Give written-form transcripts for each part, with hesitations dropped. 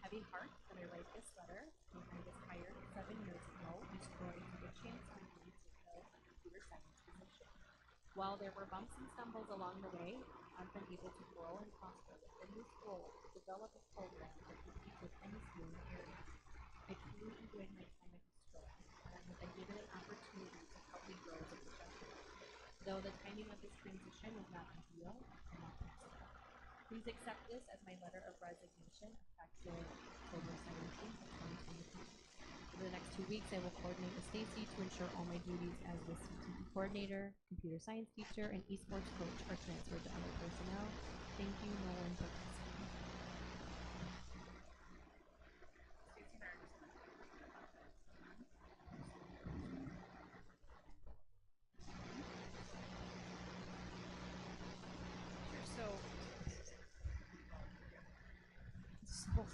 heavy heart that I write this letter. When I was hired 7 years ago, exploring for the chance to lead to fill a computer science position. While there were bumps and stumbles along the way, I've been able to grow and prosper within this role to develop a program that can compete with any school in the area. I truly enjoyed my time at Stroll, and I have been given an opportunity to help me grow as a professional. Though the timing of this transition is not ideal, I cannot pass it up. Please accept this as my letter of resignation effective October 17th of 2023. Over the next 2 weeks, I will coordinate with Stacy to ensure all my duties as the CTE coordinator, computer science teacher, and esports coach are transferred to other personnel. Thank you, Nolan Perkins. So, so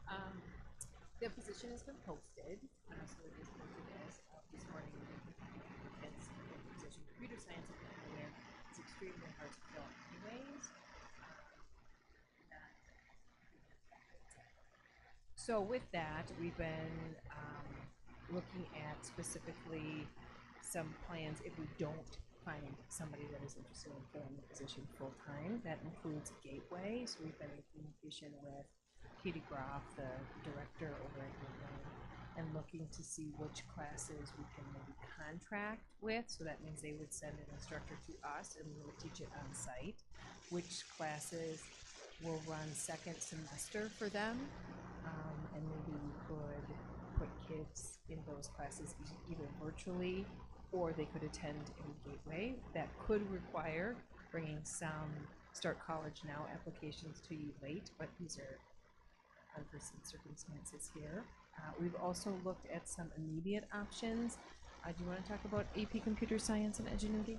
um, the position has been posted, so it is posted as this morning kids in the position computer science and aware it's extremely hard to fill anyways. Not So with that, we've been looking at specifically some plans if we don't find somebody that is interested in filling the position full time. That includes Gateway. So we've been in communication with Katie Groff, the director over at Gateway, and looking to see which classes we can maybe contract with. So that means they would send an instructor to us and we would teach it on site. Which classes will run second semester for them, and maybe we could put kids in those classes either virtually or they could attend in Gateway. That could require bringing some Start College Now applications to you late, but these are unforeseen circumstances here. We've also looked at some immediate options. Do you want to talk about AP Computer Science and Edgenuity?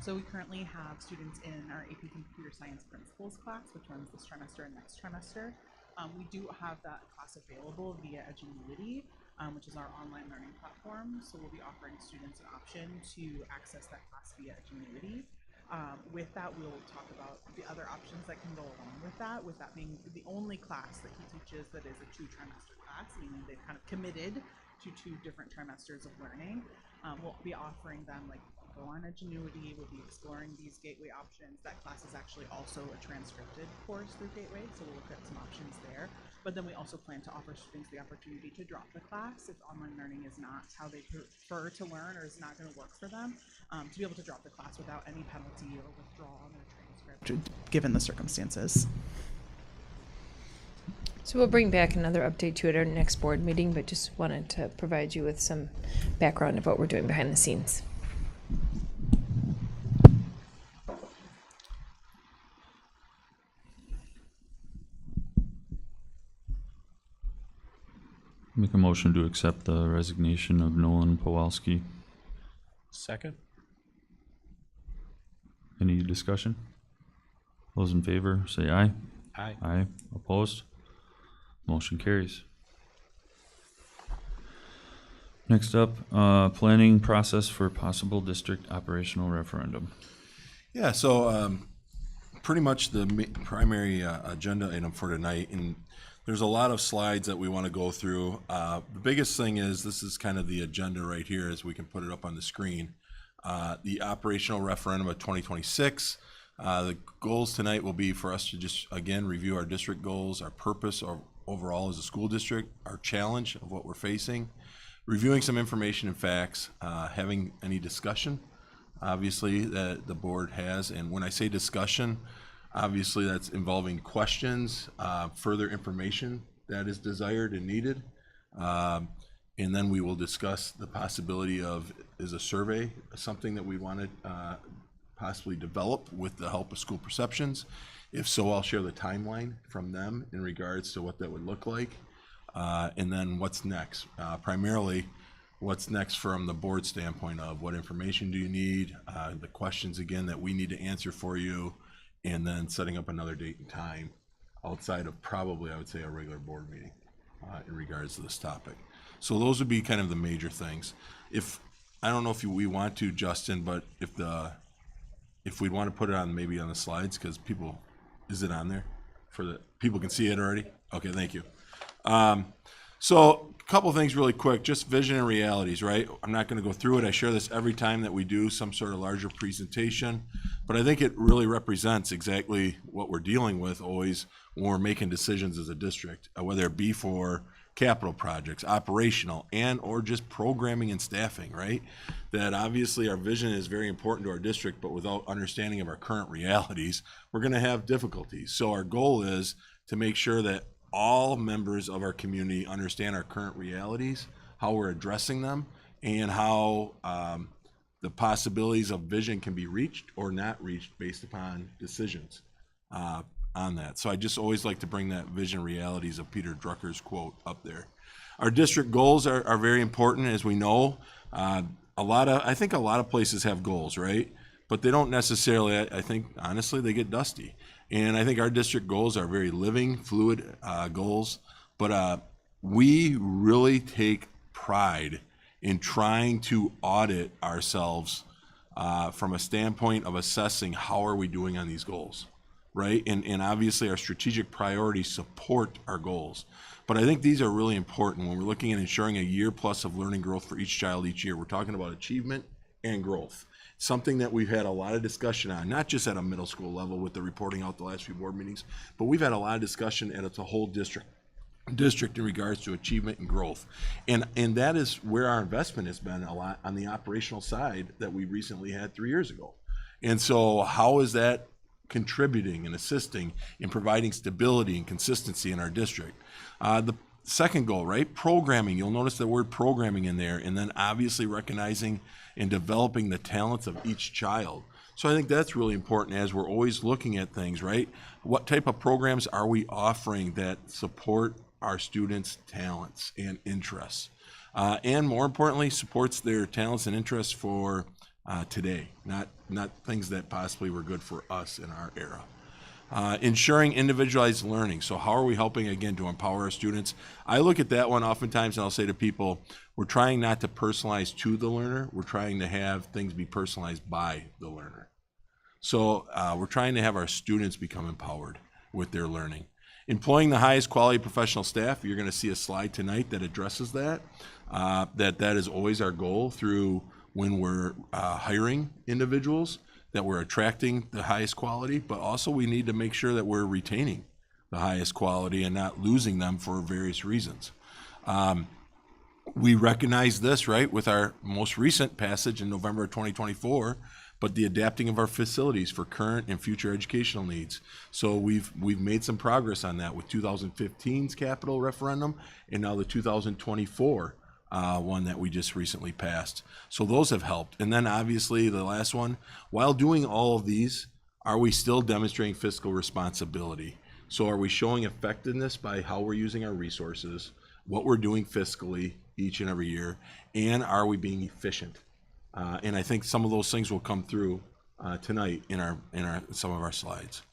So we currently have students in our AP Computer Science Principles class, which runs this trimester and next trimester. We do have that class available via Edgenuity, which is our online learning platform. So we'll be offering students an option to access that class via Edgenuity. With that, we'll talk about the other options that can go along with that being the only class that he teaches that is a 2-trimester class, meaning they've kind of committed to 2 different trimesters of learning. We'll be offering them like go on Edgenuity, we'll be exploring these Gateway options. That class is actually also a transcripted course through Gateway, so we'll look at some options there. But then we also plan to offer students the opportunity to drop the class if online learning is not how they prefer to learn or is not going to work for them, to be able to drop the class without any penalty or withdrawal on their transcript, given the circumstances. So we'll bring back another update to it at our next board meeting, but just wanted to provide you with some background of what we're doing behind the scenes. Make a motion to accept the resignation of Nolan Pawalski. Second. Any discussion? Those in favor, say aye. Aye. Aye. Opposed? Motion carries. Next up, planning process for possible district operational referendum. Yeah, so pretty much the primary agenda item for tonight, and there's a lot of slides that we want to go through. The biggest thing is, this is kind of the agenda right here, as we can put it up on the screen. The operational referendum of 2026. The goals tonight will be for us to just, again, review our district goals, our purpose overall as a school district, our challenge of what we're facing, reviewing some information and facts, having any discussion, obviously, that the board has. And when I say discussion, obviously that's involving questions, further information that is desired and needed. And then we will discuss the possibility of, is a survey something that we want to possibly develop with the help of School Perceptions? If so, I'll share the timeline from them in regards to what that would look like. And then what's next? Primarily, what's next from the board standpoint of what information do you need, the questions, again, that we need to answer for you, and then setting up another date and time outside of probably, I would say, a regular board meeting in regards to this topic. So those would be kind of the major things. I don't know if we want to, Justin, but if we want to put it on, maybe on the slides, because people, is it on there? People can see it already? Okay, thank you. So a couple things really quick, just vision and realities, right? I'm not going to go through it. I share this every time that we do some sort of larger presentation, but I think it really represents exactly what we're dealing with always when we're making decisions as a district, whether it be for capital projects, operational, and or just programming and staffing, right? That obviously our vision is very important to our district, but without understanding of our current realities, we're going to have difficulties. So our goal is to make sure that all members of our community understand our current realities, how we're addressing them, and how the possibilities of vision can be reached or not reached based upon decisions on that. So I just always like to bring that vision realities of Peter Drucker's quote up there. Our district goals are very important, as we know. I think a lot of places have goals, right? But they don't necessarily, I think, honestly, they get dusty. And I think our district goals are very living, fluid goals. But we really take pride in trying to audit ourselves from a standpoint of assessing how are we doing on these goals, right? And obviously our strategic priorities support our goals. But I think these are really important when we're looking at ensuring a year plus of learning growth for each child each year. We're talking about achievement and growth. Something that we've had a lot of discussion on, not just at a middle school level with the reporting out the last few board meetings, but we've had a lot of discussion at a whole district in regards to achievement and growth. And that is where our investment has been a lot on the operational side that we recently had 3 years ago. And so how is that contributing and assisting in providing stability and consistency in our district? The second goal, right? Programming. You'll notice the word programming in there, and then obviously recognizing and developing the talents of each child. So I think that's really important as we're always looking at things, right? What type of programs are we offering that support our students' talents and interests? And more importantly, supports their talents and interests for today, not things that possibly were good for us in our era. Ensuring individualized learning. So how are we helping, again, to empower our students? I look at that one oftentimes and I'll say to people, we're trying not to personalize to the learner. We're trying to have things be personalized by the learner. So we're trying to have our students become empowered with their learning. Employing the highest quality professional staff. You're going to see a slide tonight that addresses that. That is always our goal through when we're hiring individuals, that we're attracting the highest quality, but also we need to make sure that we're retaining the highest quality and not losing them for various reasons. We recognize this, right, with our most recent passage in November of 2024, but the adapting of our facilities for current and future educational needs. So we've made some progress on that with 2015's capital referendum and now the 2024 one that we just recently passed. So those have helped. And then obviously the last one, while doing all of these, are we still demonstrating fiscal responsibility? So are we showing effectiveness by how we're using our resources, what we're doing fiscally each and every year, and are we being efficient? And I think some of those things will come through tonight in some of our slides.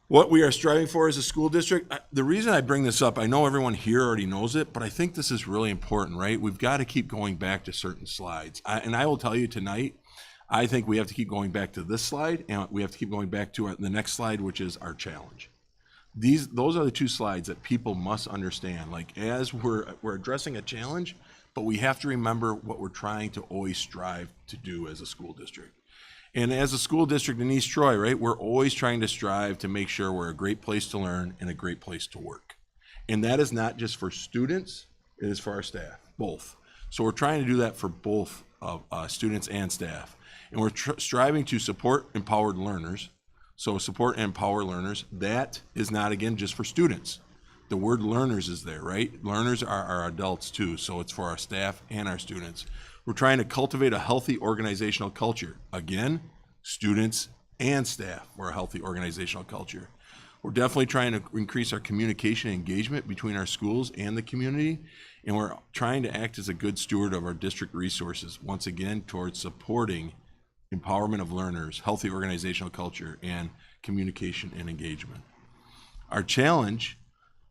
What we are striving for as a school district, the reason I bring this up, I know everyone here already knows it, but I think this is really important, right? We've got to keep going back to certain slides. And I will tell you tonight, I think we have to keep going back to this slide, and we have to keep going back to the next slide, which is our challenge. Those are the two slides that people must understand. Like, as we're addressing a challenge, but we have to remember what we're trying to always strive to do as a school district. And as a school district in East Troy, right, we're always trying to strive to make sure we're a great place to learn and a great place to work. And that is not just for students, it is for our staff, both. So we're trying to do that for both students and staff. And we're striving to support empowered learners. So support and empower learners. That is not, again, just for students. The word learners is there, right? Learners are our adults too, so it's for our staff and our students. We're trying to cultivate a healthy organizational culture. Again, students and staff for a healthy organizational culture. We're definitely trying to increase our communication and engagement between our schools and the community, and we're trying to act as a good steward of our district resources, once again, towards supporting empowerment of learners, healthy organizational culture, and communication and engagement. Our challenge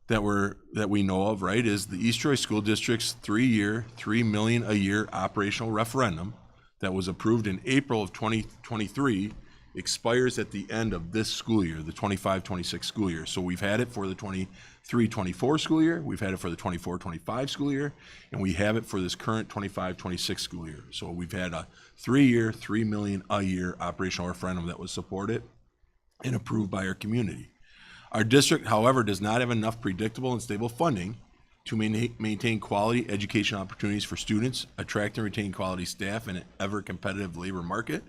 that we know of, right, is the East Troy School District's 3-year, $3 million a year operational referendum that was approved in April of 2023 expires at the end of this school year, the 25-26 school year. So we've had it for the 23-24 school year, we've had it for the 24-25 school year, and we have it for this current 25-26 school year. So we've had a 3-year, $3 million a year operational referendum that was supported and approved by our community. Our district, however, does not have enough predictable and stable funding to maintain quality education opportunities for students, attract and retain quality staff in an ever-competitive labor market,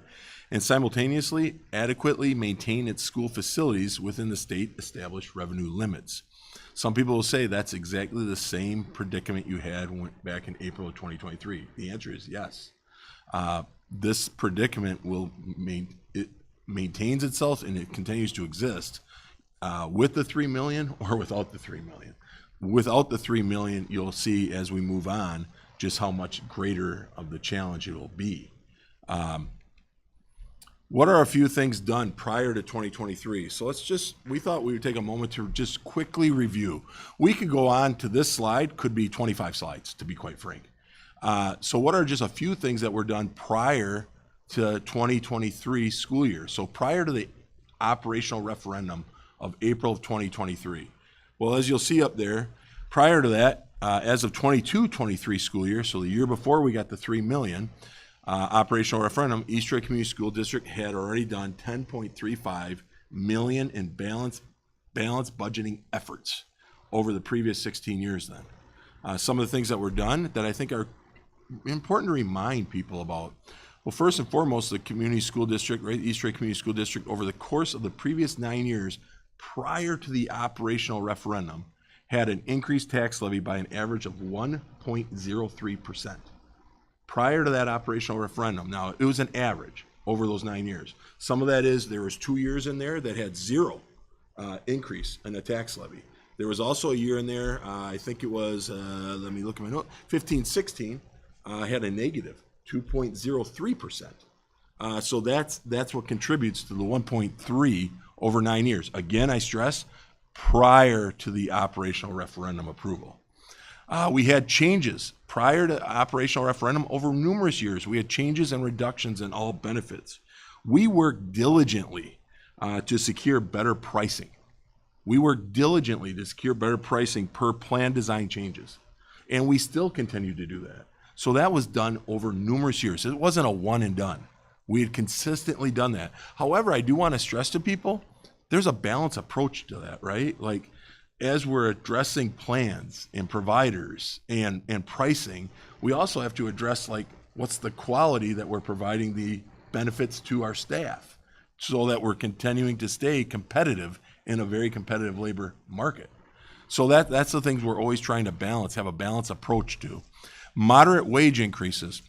and simultaneously adequately maintain its school facilities within the state-established revenue limits. Some people will say that's exactly the same predicament you had back in April of 2023. The answer is yes. This predicament it maintains itself and it continues to exist with the 3 million or without the 3 million. Without the 3 million, you'll see as we move on just how much greater of the challenge it will be. What are a few things done prior to 2023? So we thought we would take a moment to just quickly review. We could go on to this slide, could be 25 slides, to be quite frank. So what are just a few things that were done prior to 2023 school year? So prior to the operational referendum of April of 2023. Well, as you'll see up there, prior to that, as of 22-23 school year, so the year before we got the 3 million, operational referendum, East Troy Community School District had already done 10.35 million in balanced budgeting efforts over the previous 16 years then. Some of the things that were done that I think are important to remind people about. Well, first and foremost, the community school district, right, East Troy Community School District, over the course of the previous 9 years prior to the operational referendum, had an increased tax levy by an average of 1.03%. Prior to that operational referendum, now it was an average over those 9 years. Some of that is there was 2 years in there that had zero increase in the tax levy. There was also a year in there, I think it was, let me look at my note, 15-16, had a negative 2.03%. So that's what contributes to the 1.3 over 9 years. Again, I stress, prior to the operational referendum approval. We had changes prior to operational referendum over numerous years. We had changes and reductions in all benefits. We worked diligently to secure better pricing. We worked diligently to secure better pricing per plan design changes. And we still continue to do that. So that was done over numerous years. It wasn't a one and done. We had consistently done that. However, I do want to stress to people, there's a balanced approach to that, right? Like, as we're addressing plans and providers and pricing, we also have to address, like, what's the quality that we're providing the benefits to our staff so that we're continuing to stay competitive in a very competitive labor market. So that's the things we're always trying to balance, have a balanced approach to. Moderate wage increases.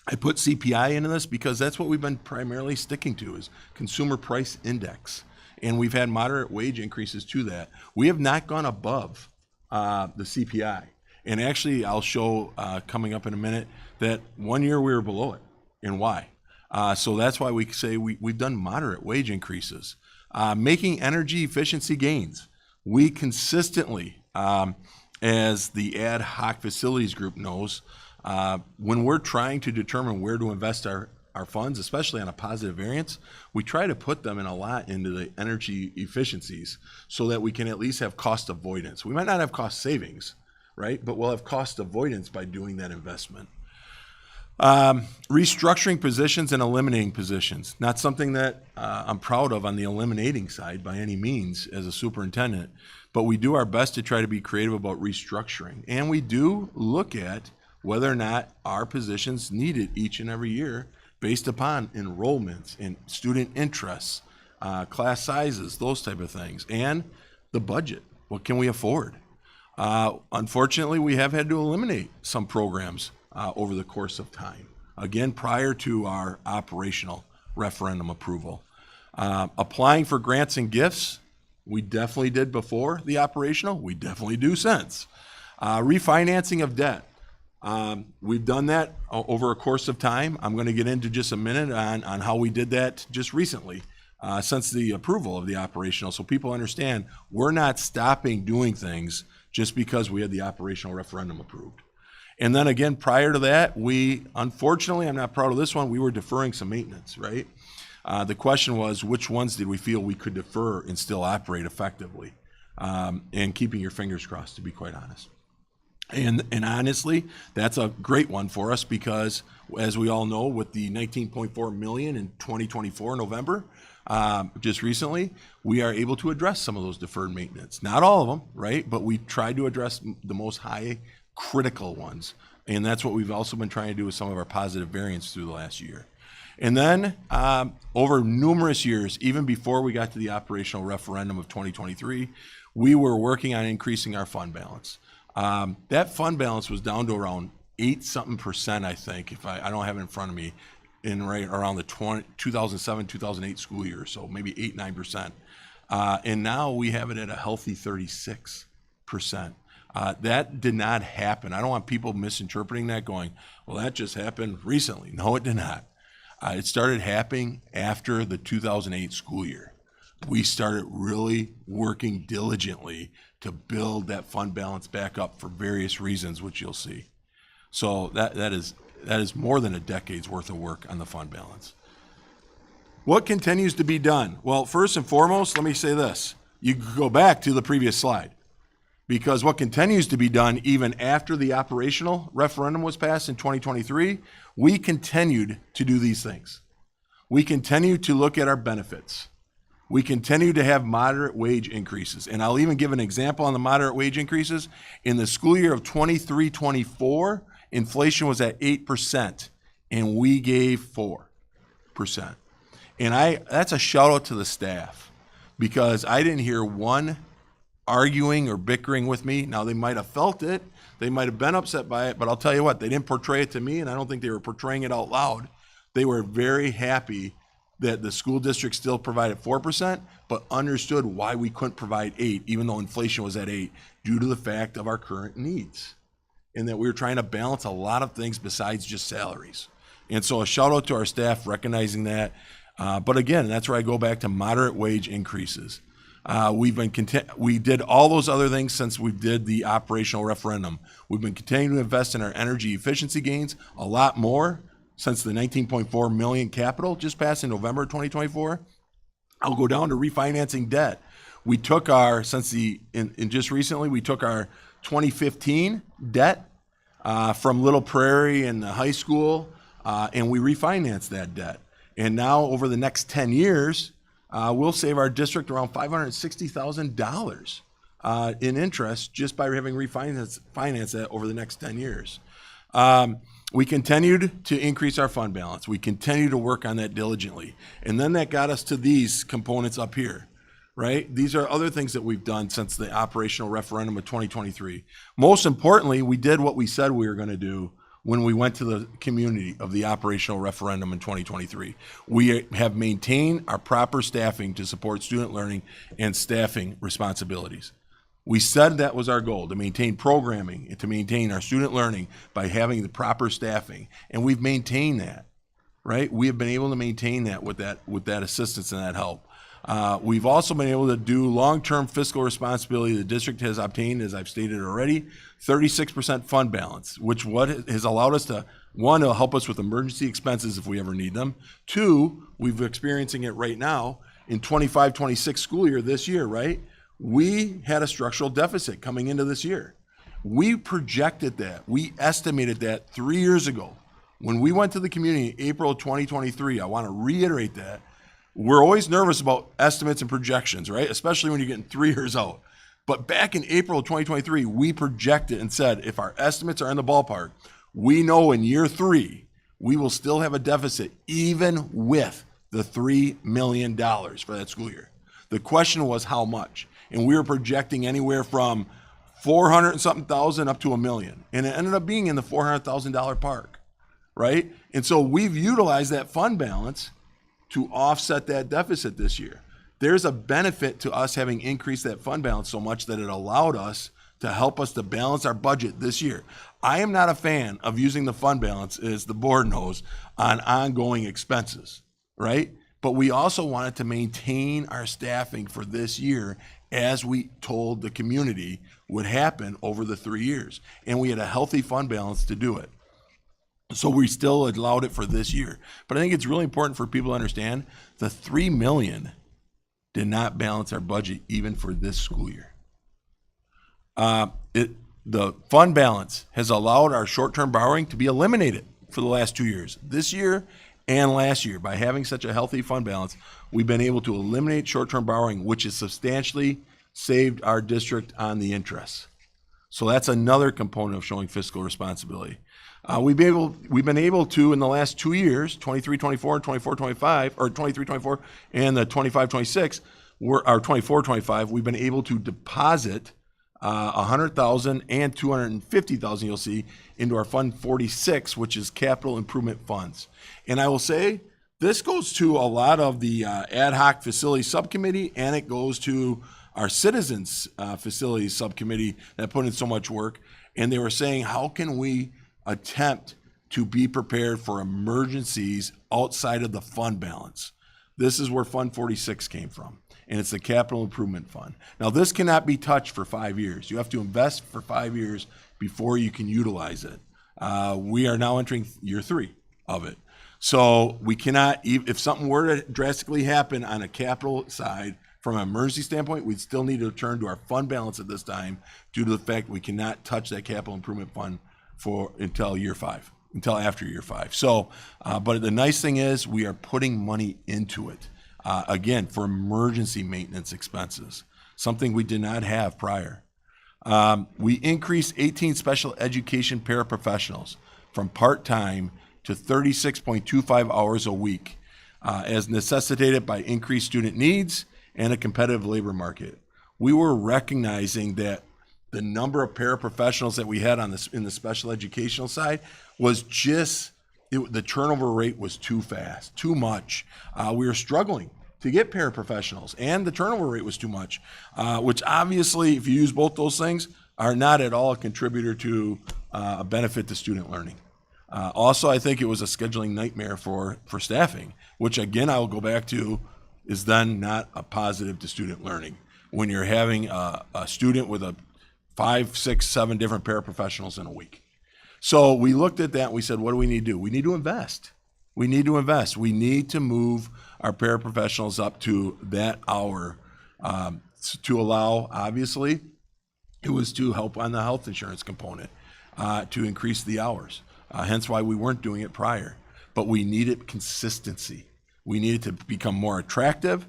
I put CPI into this because that's what we've been primarily sticking to, is consumer price index. And we've had moderate wage increases to that. We have not gone above the CPI. And actually, I'll show coming up in a minute that 1 year we were below it. And why? So that's why we say we've done moderate wage increases. Making energy efficiency gains. We consistently, as the ad hoc facilities group knows, when we're trying to determine where to invest our funds, especially on a positive variance, we try to put them in a lot into the energy efficiencies so that we can at least have cost avoidance. We might not have cost savings, right? But we'll have cost avoidance by doing that investment. Restructuring positions and eliminating positions. Not something that I'm proud of on the eliminating side by any means as a superintendent, but we do our best to try to be creative about restructuring. And we do look at whether or not our positions needed each and every year based upon enrollments and student interests, class sizes, those type of things, and the budget. What can we afford? Unfortunately, we have had to eliminate some programs over the course of time. Again, prior to our operational referendum approval. Applying for grants and gifts, we definitely did before the operational, we definitely do since. Refinancing of debt. We've done that over a course of time. I'm going to get into just a minute on how we did that just recently, since the approval of the operational, so people understand we're not stopping doing things just because we had the operational referendum approved. And then again, prior to that, we, unfortunately, I'm not proud of this one, we were deferring some maintenance, right? The question was, which ones did we feel we could defer and still operate effectively? And keeping your fingers crossed, to be quite honest. And honestly, that's a great one for us because, as we all know, with the 19.4 million in 2024 November, just recently, we are able to address some of those deferred maintenance. Not all of them, right? But we tried to address the most high critical ones. And that's what we've also been trying to do with some of our positive variants through the last year. And then over numerous years, even before we got to the operational referendum of 2023, we were working on increasing our fund balance. That fund balance was down to around 8% I think, if I don't have it in front of me, in right around the 2007-2008 school year, so maybe 8-9%. And now we have it at a healthy 36%. That did not happen. I don't want people misinterpreting that, going, well, that just happened recently. No, it did not. It started happening after the 2008 school year. We started really working diligently to build that fund balance back up for various reasons, which you'll see. So that is more than a decade's worth of work on the fund balance. What continues to be done? Well, first and foremost, let me say this. You can go back to the previous slide, because what continues to be done even after the operational referendum was passed in 2023, we continued to do these things. We continue to look at our benefits. We continue to have moderate wage increases. And I'll even give an example on the moderate wage increases. In the school year of 23-24, inflation was at 8%, and we gave 4%. And that's a shout out to the staff, because I didn't hear one arguing or bickering with me. Now, they might have felt it. They might have been upset by it, but I'll tell you what, they didn't portray it to me, and I don't think they were portraying it out loud. They were very happy that the school district still provided 4%, but understood why we couldn't provide 8%, even though inflation was at 8%, due to the fact of our current needs, and that we were trying to balance a lot of things besides just salaries. And so a shout out to our staff recognizing that. But again, that's where I go back to moderate wage increases. We did all those other things since we did the operational referendum. We've been continuing to invest in our energy efficiency gains, a lot more since the 19.4 million capital just passed in November 2024. I'll go down to refinancing debt. We took just recently, we took our 2015 debt from Little Prairie and the high school, and we refinanced that debt. And now over the next 10 years, we'll save our district around $560,000 in interest just by having refinanced that over the next 10 years. We continued to increase our fund balance. We continue to work on that diligently. And then that got us to these components up here, right? These are other things that we've done since the operational referendum of 2023. Most importantly, we did what we said we were going to do when we went to the community of the operational referendum in 2023. We have maintained our proper staffing to support student learning and staffing responsibilities. We said that was our goal, to maintain programming and to maintain our student learning by having the proper staffing. And we've maintained that, right? We have been able to maintain that with that assistance and that help. We've also been able to do long-term fiscal responsibility. The district has obtained, as I've stated already, 36% fund balance, which has allowed us to, one, it'll help us with emergency expenses if we ever need them. Two, we're experiencing it right now in 25-26 school year this year, right? We had a structural deficit coming into this year. We projected that. We estimated that 3 years ago. When we went to the community in April of 2023, I want to reiterate that. We're always nervous about estimates and projections, right? Especially when you're getting 3 years out. But back in April of 2023, we projected and said, if our estimates are in the ballpark, we know in year 3, we will still have a deficit, even with the $3 million for that school year. The question was how much? And we were projecting anywhere from 400 and something thousand up to $1 million. And it ended up being in the $400,000 park, right? And so we've utilized that fund balance to offset that deficit this year. There's a benefit to us having increased that fund balance so much that it allowed us to help us to balance our budget this year. I am not a fan of using the fund balance, as the board knows, on ongoing expenses, right? But we also wanted to maintain our staffing for this year, as we told the community would happen over the 3 years. And we had a healthy fund balance to do it. So we still allowed it for this year. But I think it's really important for people to understand the $3 million did not balance our budget even for this school year. The fund balance has allowed our short-term borrowing to be eliminated for the last 2 years. This year and last year, by having such a healthy fund balance, we've been able to eliminate short-term borrowing, which has substantially saved our district on the interest. So that's another component of showing fiscal responsibility. We've been able to, in the last 2 years, 23-24 and 24-25, or 23-24 and the 25-26, our 24-25, we've been able to deposit $100,000 and $250,000, you'll see, into our Fund 46, which is capital improvement funds. And I will say, this goes to a lot of the ad hoc facility subcommittee, and it goes to our citizens facilities subcommittee that put in so much work. And they were saying, how can we attempt to be prepared for emergencies outside of the fund balance? This is where Fund 46 came from, and it's the capital improvement fund. Now, this cannot be touched for 5 years. You have to invest for 5 years before you can utilize it. We are now entering year 3 of it. So we cannot, if something were to drastically happen on a capital side, from an emergency standpoint, we'd still need to return to our fund balance at this time due to the fact we cannot touch that capital improvement fund until year 5, until after year 5. So, but the nice thing is we are putting money into it, again, for emergency maintenance expenses, something we did not have prior. We increased 18 special education paraprofessionals from part-time to 36.25 hours a week, as necessitated by increased student needs and a competitive labor market. We were recognizing that the number of paraprofessionals that we had in the special educational side was just, the turnover rate was too fast, too much. We were struggling to get paraprofessionals, and the turnover rate was too much, which obviously, if you use both those things, are not at all a contributor to a benefit to student learning. Also, I think it was a scheduling nightmare for staffing, which again, I will go back to, is then not a positive to student learning. When you're having a student with 5, 6, 7 different paraprofessionals in a week. So we looked at that and we said, what do we need to do? We need to invest. We need to invest. We need to move our paraprofessionals up to that hour to allow, obviously, it was to help on the health insurance component, to increase the hours. Hence why we weren't doing it prior. But we needed consistency. We needed to become more attractive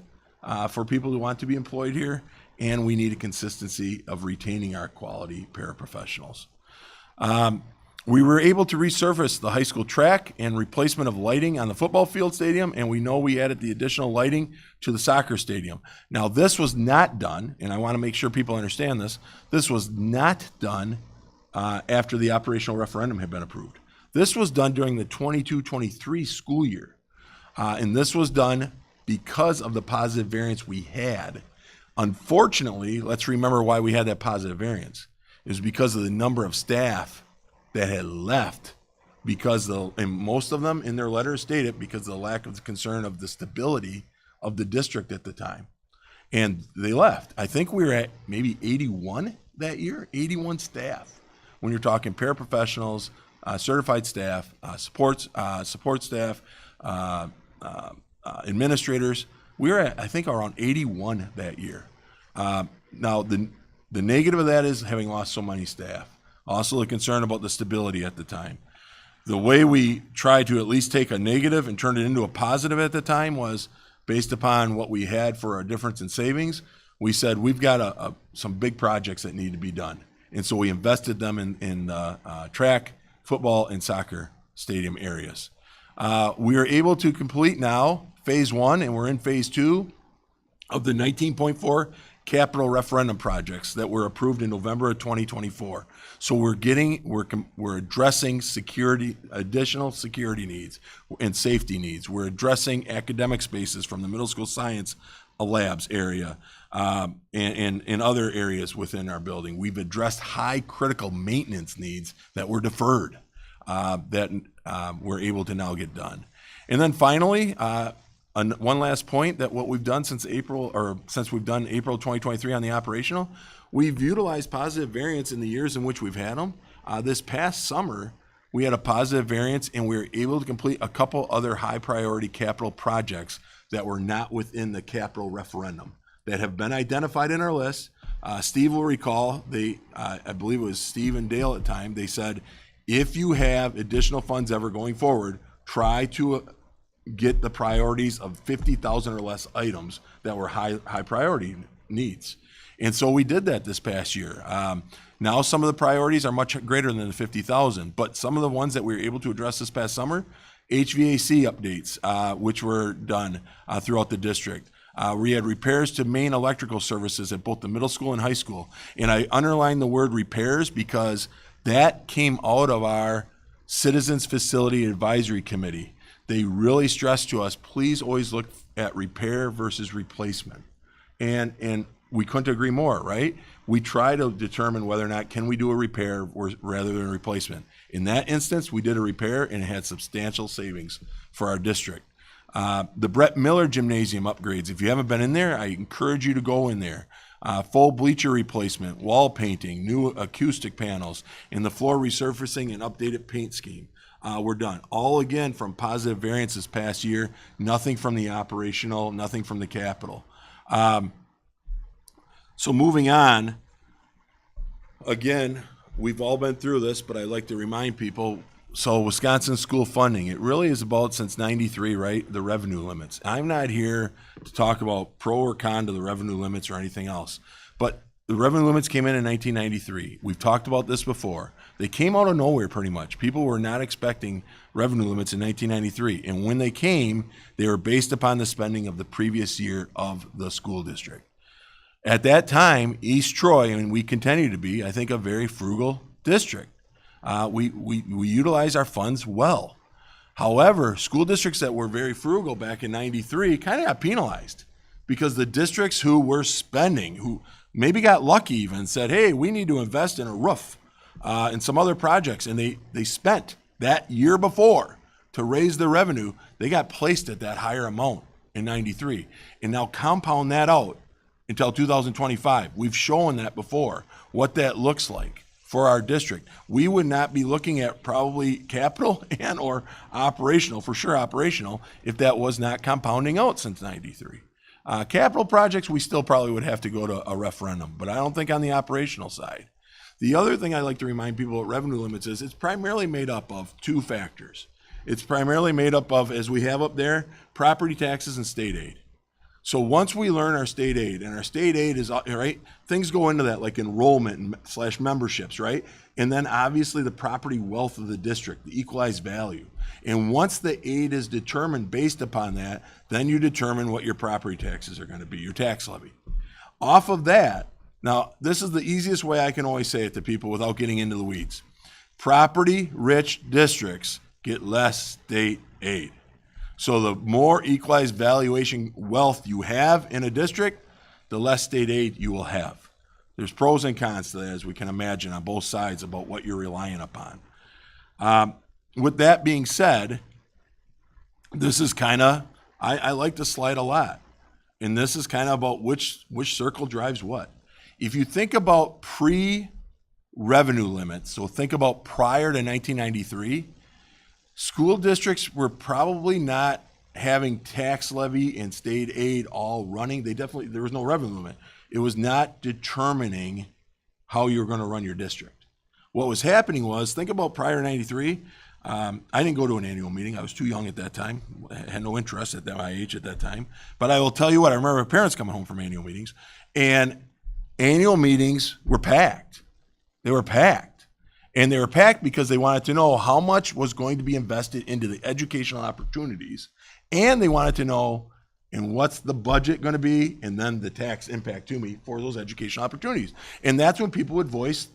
for people who want to be employed here, and we needed consistency of retaining our quality paraprofessionals. We were able to resurface the high school track and replacement of lighting on the football field stadium, and we know we added the additional lighting to the soccer stadium. Now, this was not done, and I want to make sure people understand this, this was not done after the operational referendum had been approved. This was done during the 22-23 school year. And this was done because of the positive variance we had. Unfortunately, let's remember why we had that positive variance. It was because of the number of staff that had left, and most of them in their letters stated because of the lack of the concern of the stability of the district at the time. And they left. I think we were at maybe 81 that year, 81 staff. When you're talking paraprofessionals, certified staff, support staff, administrators, we were at, I think, around 81 that year. Now, the negative of that is having lost so many staff. Also, the concern about the stability at the time. The way we tried to at least take a negative and turn it into a positive at the time was based upon what we had for our difference in savings. We said we've got some big projects that need to be done. And so we invested them in track, football, and soccer stadium areas. We are able to complete now phase 1, and we're in phase 2 of the 19.4 capital referendum projects that were approved in November of 2024. So we're addressing additional security needs and safety needs. We're addressing academic spaces from the middle school science labs area and other areas within our building. We've addressed high critical maintenance needs that were deferred that we're able to now get done. And then finally, one last point, that what we've done since we've done April 2023 on the operational, we've utilized positive variance in the years in which we've had them. This past summer, we had a positive variance, and we were able to complete a couple other high priority capital projects that were not within the capital referendum that have been identified in our list. Steve will recall, I believe it was Steve and Dale at the time, they said, if you have additional funds ever going forward, try to get the priorities of 50,000 or less items that were high priority needs. And so we did that this past year. Now some of the priorities are much greater than the 50,000, but some of the ones that we were able to address this past summer, HVAC updates, which were done throughout the district. We had repairs to main electrical services at both the middle school and high school. And I underline the word repairs because that came out of our Citizens Facility Advisory Committee. They really stressed to us, please always look at repair versus replacement. And we couldn't agree more, right? We try to determine whether or not can we do a repair rather than a replacement. In that instance, we did a repair and it had substantial savings for our district. The Brett Miller Gymnasium upgrades, if you haven't been in there, I encourage you to go in there. Full bleacher replacement, wall painting, new acoustic panels, and the floor resurfacing and updated paint scheme. We're done. All again from positive variance this past year, nothing from the operational, nothing from the capital. So moving on, again, we've all been through this, but I like to remind people, so Wisconsin school funding, it really is about since 93, right? The revenue limits. I'm not here to talk about pro or con to the revenue limits or anything else, but the revenue limits came in 1993. We've talked about this before. They came out of nowhere pretty much. People were not expecting revenue limits in 1993. And when they came, they were based upon the spending of the previous year of the school district. At that time, East Troy, and we continue to be, I think, a very frugal district. We utilize our funds well. However, school districts that were very frugal back in 93 kind of got penalized because the districts who were spending, who maybe got lucky even, said, hey, we need to invest in a roof and some other projects, and they spent that year before to raise their revenue, they got placed at that higher amount in 93. And now compound that out until 2025. We've shown that before, what that looks like for our district. We would not be looking at probably capital and or operational, for sure operational, if that was not compounding out since 93. Capital projects, we still probably would have to go to a referendum, but I don't think on the operational side. The other thing I like to remind people about revenue limits is it's primarily made up of two factors. It's primarily made up of, as we have up there, property taxes and state aid. So once we learn our state aid, and our state aid is, right, things go into that like enrollment / memberships, right? And then obviously the property wealth of the district, the equalized value. And once the aid is determined based upon that, then you determine what your property taxes are going to be, your tax levy. Off of that, now this is the easiest way I can always say it to people without getting into the weeds. Property-rich districts get less state aid. So the more equalized valuation wealth you have in a district, the less state aid you will have. There's pros and cons to that, as we can imagine, on both sides about what you're relying upon. With that being said, this is kind of, I like to slide a lot. And this is kind of about which circle drives what. If you think about pre-revenue limits, so think about prior to 1993, school districts were probably not having tax levy and state aid all running. There was no revenue limit. It was not determining how you were going to run your district. What was happening was, think about prior to 93, I didn't go to an annual meeting. I was too young at that time. I had no interest at my age at that time. But I will tell you what, I remember my parents coming home from annual meetings, and annual meetings were packed. They were packed. And they were packed because they wanted to know how much was going to be invested into the educational opportunities. And they wanted to know, and what's the budget going to be, and then the tax impact to me for those educational opportunities. And that's when people would voice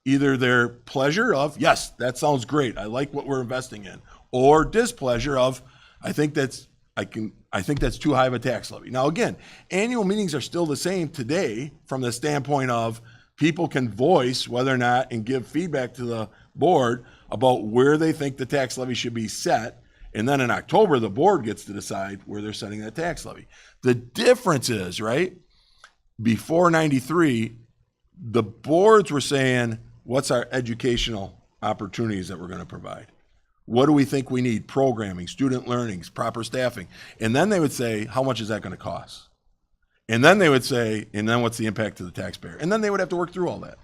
either their pleasure of, yes, that sounds great, I like what we're investing in, or displeasure of, I think that's too high of a tax levy. Now again, annual meetings are still the same today from the standpoint of people can voice whether or not and give feedback to the board about where they think the tax levy should be set. And then in October, the board gets to decide where they're setting that tax levy. The difference is, right, before 93, the boards were saying, what's our educational opportunities that we're going to provide? What do we think we need? Programming, student learning, proper staffing. And then they would say, how much is that going to cost? And then they would say, and then what's the impact to the taxpayer? And then they would have to work through all that.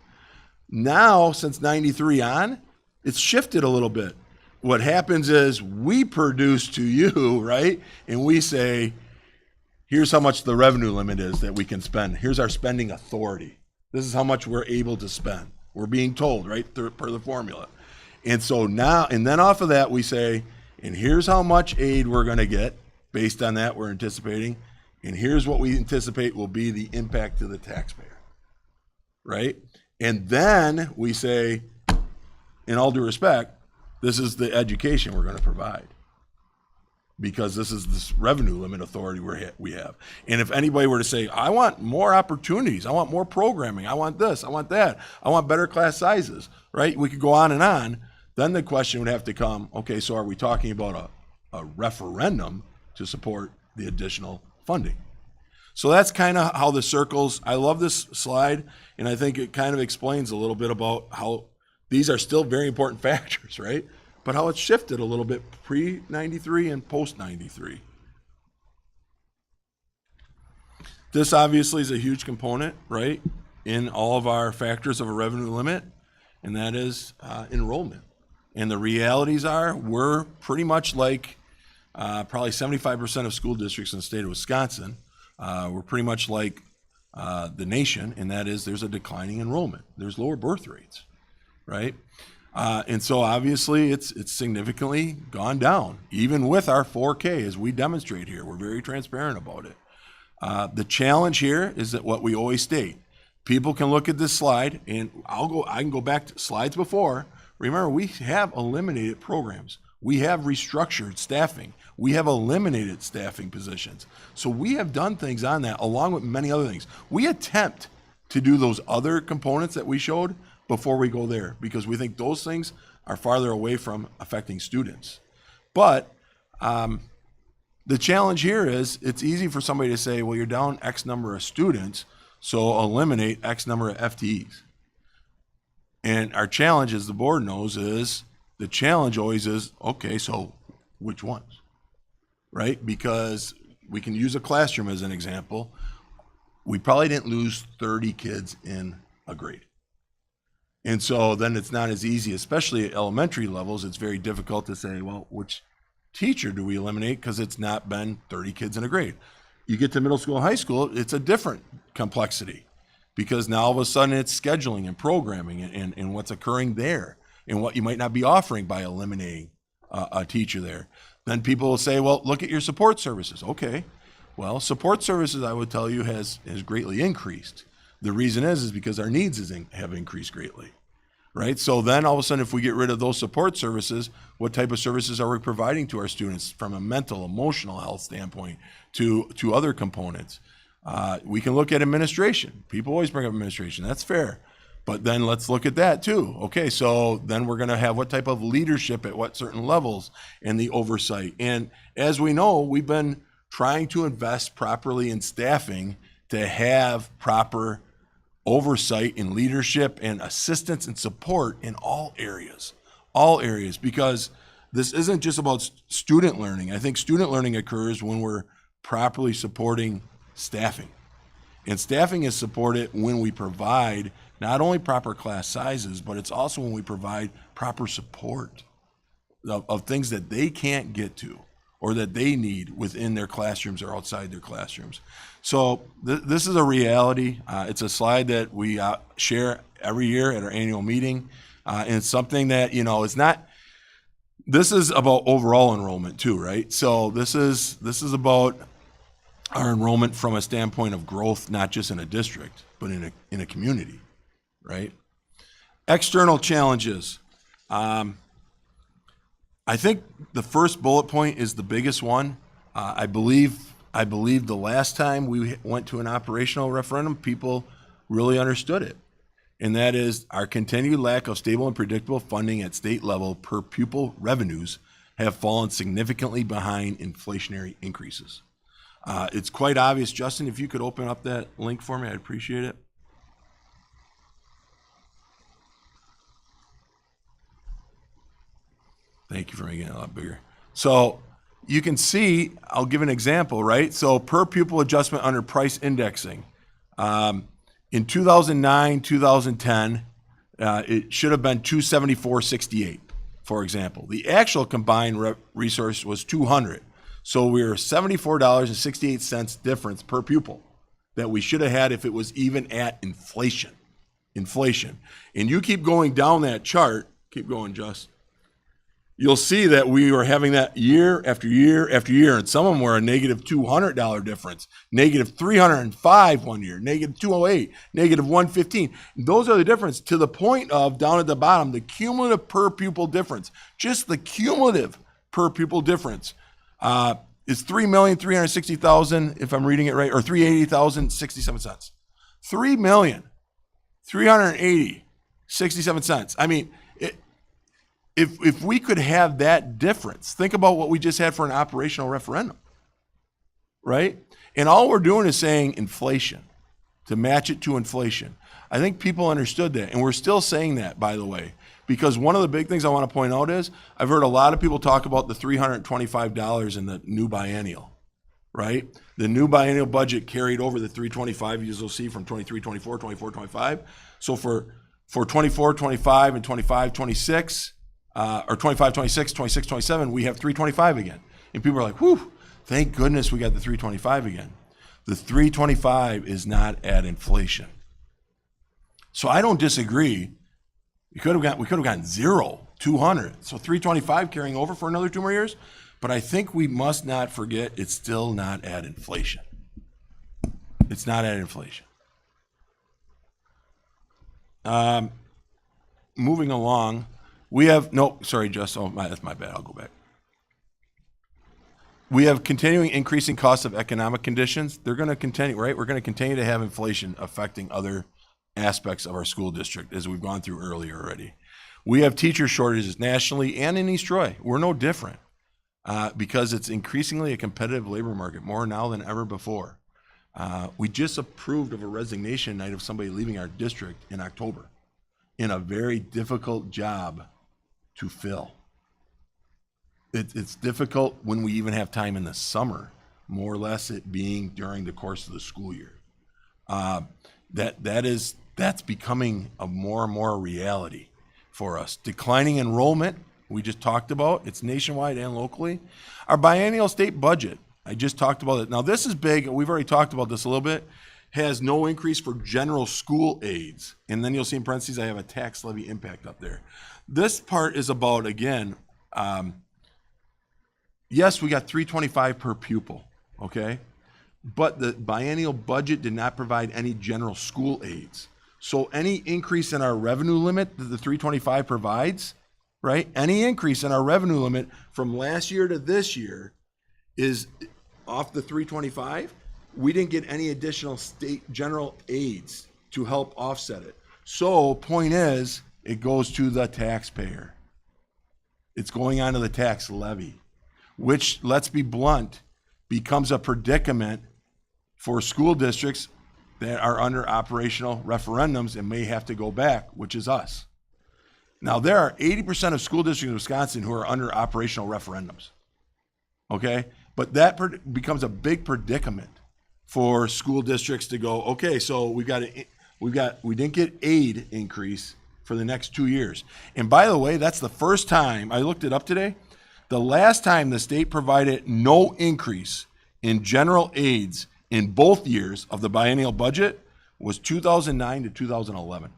Now, since 93 on, it's shifted a little bit. What happens is we produce to you, right? And we say, here's how much the revenue limit is that we can spend. Here's our spending authority. This is how much we're able to spend. We're being told, right, per the formula. And so now, and then off of that, we say, and here's how much aid we're going to get. Based on that, we're anticipating. And here's what we anticipate will be the impact to the taxpayer, right? And then we say, in all due respect, this is the education we're going to provide, because this is this revenue limit authority we have. And if anybody were to say, I want more opportunities, I want more programming, I want this, I want that, I want better class sizes, right? We could go on and on. Then the question would have to come, okay, so are we talking about a referendum to support the additional funding? So that's kind of how the circles, I love this slide, and I think it kind of explains a little bit about how these are still very important factors, right? But how it's shifted a little bit pre-93 and post-93. This obviously is a huge component, right, in all of our factors of a revenue limit, and that is enrollment. And the realities are we're pretty much like probably 75% of school districts in the state of Wisconsin. We're pretty much like the nation, and that is there's a declining enrollment. There's lower birth rates, right? And so obviously it's significantly gone down, even with our 4K as we demonstrate here. We're very transparent about it. The challenge here is that what we always state, people can look at this slide, and I can go back to slides before. Remember, we have eliminated programs. We have restructured staffing. We have eliminated staffing positions. So we have done things on that along with many other things. We attempt to do those other components that we showed before we go there, because we think those things are farther away from affecting students. But the challenge here is it's easy for somebody to say, well, you're down X number of students, so eliminate X number of FTEs. And our challenge, as the board knows, is the challenge always is, okay, so which ones, right? Because we can use a classroom as an example. We probably didn't lose 30 kids in a grade. And so then it's not as easy, especially at elementary levels, it's very difficult to say, well, which teacher do we eliminate? Because it's not been 30 kids in a grade. You get to middle school and high school, it's a different complexity, because now all of a sudden it's scheduling and programming and what's occurring there and what you might not be offering by eliminating a teacher there. Then people will say, well, look at your support services. Okay, well, support services, I would tell you, has greatly increased. The reason is because our needs have increased greatly, right? So then all of a sudden, if we get rid of those support services, what type of services are we providing to our students from a mental, emotional health standpoint to other components? We can look at administration. People always bring up administration. That's fair. But then let's look at that too. Okay, so then we're going to have what type of leadership at what certain levels and the oversight. And as we know, we've been trying to invest properly in staffing to have proper oversight in leadership and assistance and support in all areas, because this isn't just about student learning. I think student learning occurs when we're properly supporting staffing. And staffing is supported when we provide not only proper class sizes, but it's also when we provide proper support of things that they can't get to or that they need within their classrooms or outside their classrooms. So this is a reality. It's a slide that we share every year at our annual meeting. And it's something that, it's not, this is about overall enrollment too, right? So this is about our enrollment from a standpoint of growth, not just in a district, but in a community, right? External challenges. I think the first bullet point is the biggest one. I believe the last time we went to an operational referendum, people really understood it. And that is our continued lack of stable and predictable funding at state level per pupil revenues have fallen significantly behind inflationary increases. It's quite obvious. Justin, if you could open up that link for me, I'd appreciate it. Thank you for making it a lot bigger. So you can see, I'll give an example, right? So per pupil adjustment under price indexing. In 2009, 2010, it should have been 274.68, for example. The actual combined resource was 200. So we're $74.68 difference per pupil that we should have had if it was even at inflation. And you keep going down that chart, keep going, Just. You'll see that we were having that year after year after year, and some of them were a negative $200 difference, negative 305 one year, negative 208, negative 115. Those are the difference to the point of down at the bottom, the cumulative per pupil difference. Just the cumulative per pupil difference is $3,360,000, if I'm reading it right, or $380,067. $3,380,67. I mean, if we could have that difference, think about what we just had for an operational referendum, right? And all we're doing is saying inflation, to match it to inflation. I think people understood that, and we're still saying that, by the way, because one of the big things I want to point out is I've heard a lot of people talk about the $325 in the new biennial, right? The new biennial budget carried over the $325 you'll see from 23-24, 24-25. So for 24-25 and 25-26, or 25-26, 26-27, we have $325 again. And people are like, whew, thank goodness we got the $325 again. The $325 is not at inflation. So I don't disagree. We could have gotten zero, 200. So $325 carrying over for another 2 more years. But I think we must not forget it's still not at inflation. It's not at inflation. Moving along. We have, that's my bad, I'll go back. We have continuing increasing costs of economic conditions. They're going to continue, right? We're going to continue to have inflation affecting other aspects of our school district, as we've gone through earlier already. We have teacher shortages nationally and in East Troy. We're no different because it's increasingly a competitive labor market, more now than ever before. We just approved of a resignation night of somebody leaving our district in October in a very difficult job to fill. It's difficult when we even have time in the summer, more or less it being during the course of the school year. That's becoming a more and more reality for us. Declining enrollment, we just talked about, it's nationwide and locally. Our biennial state budget, I just talked about it. Now this is big, we've already talked about this a little bit, has no increase for general school aids. And then you'll see in parentheses, I have a tax levy impact up there. This part is about, again, yes, we got $325 per pupil, okay? But the biennial budget did not provide any general school aids. So any increase in our revenue limit that the $325 provides, right? Any increase in our revenue limit from last year to this year is off the $325. We didn't get any additional state general aids to help offset it. So point is, it goes to the taxpayer. It's going onto the tax levy, which, let's be blunt, becomes a predicament for school districts that are under operational referendums and may have to go back, which is us. Now, there are 80% of school districts in Wisconsin who are under operational referendums, okay? But that becomes a big predicament for school districts to go, okay, so we didn't get aid increase for the next 2 years. And by the way, that's the first time, I looked it up today, the last time the state provided no increase in general aids in both years of the biennial budget was 2009 to 2011.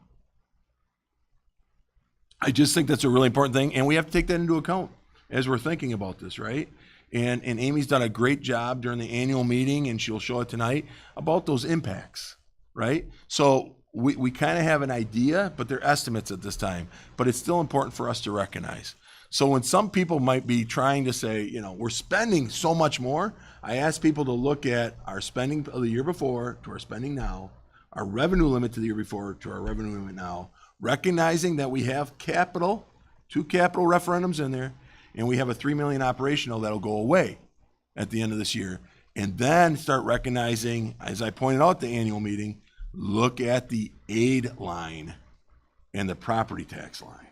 I just think that's a really important thing, and we have to take that into account as we're thinking about this, right? And Amy's done a great job during the annual meeting, and she'll show it tonight, about those impacts, right? So we kind of have an idea, but they're estimates at this time. But it's still important for us to recognize. So when some people might be trying to say, we're spending so much more, I ask people to look at our spending of the year before to our spending now, our revenue limit to the year before to our revenue limit now, recognizing that we have capital, 2 capital referendums in there, and we have a $3 million operational that'll go away at the end of this year. And then start recognizing, as I pointed out at the annual meeting, look at the aid line and the property tax line.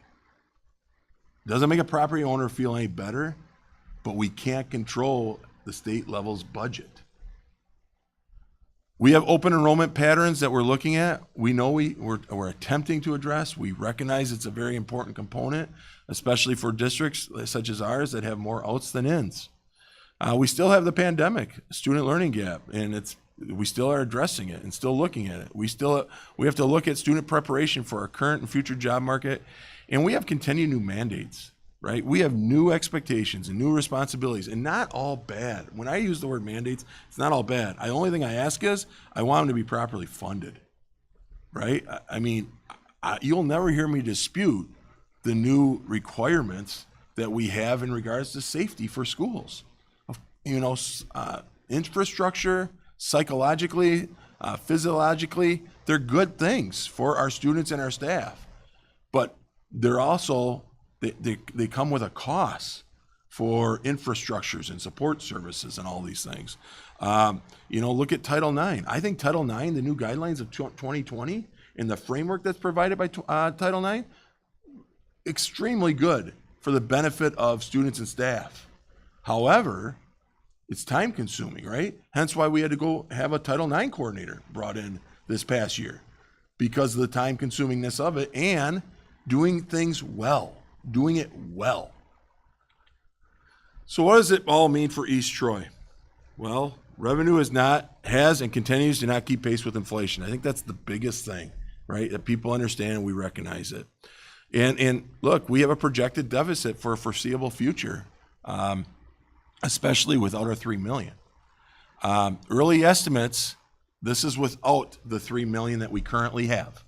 Doesn't make a property owner feel any better, but we can't control the state level's budget. We have open enrollment patterns that we're looking at. We know we're attempting to address. We recognize it's a very important component, especially for districts such as ours that have more outs than ins. We still have the pandemic student learning gap, and we still are addressing it and still looking at it. We have to look at student preparation for our current and future job market, and we have continued new mandates, right? We have new expectations and new responsibilities, and not all bad. When I use the word mandates, it's not all bad. The only thing I ask is I want them to be properly funded, right? I mean, you'll never hear me dispute the new requirements that we have in regards to safety for schools. Infrastructure, psychologically, physiologically, they're good things for our students and our staff. But they're also, they come with a cost for infrastructures and support services and all these things. Look at Title IX. I think Title IX, the new guidelines of 2020 and the framework that's provided by Title IX, extremely good for the benefit of students and staff. However, it's time consuming, right? Hence why we had to go have a Title IX coordinator brought in this past year, because of the time consumingness of it and doing things well, doing it well. So what does it all mean for East Troy? Well, revenue has and continues to not keep pace with inflation. I think that's the biggest thing, right? That people understand and we recognize it. And look, we have a projected deficit for a foreseeable future. Especially without our $3 million. Early estimates, this is without the $3 million that we currently have.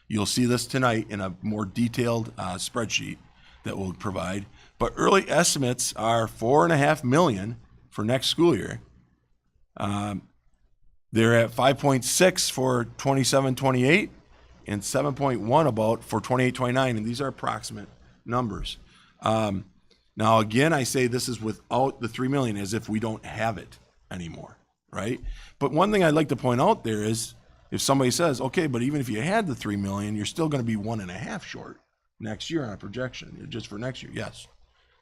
You'll see this tonight in a more detailed spreadsheet that we'll provide. But early estimates are $4.5 million for next school year. They're at 5.6 for 27-28 and 7.1 about for 28-29, and these are approximate numbers. Now, again, I say this is without the $3 million, as if we don't have it anymore, right? But one thing I'd like to point out there is, if somebody says, okay, but even if you had the $3 million, you're still going to be 1.5 short next year on a projection, just for next year. Yes,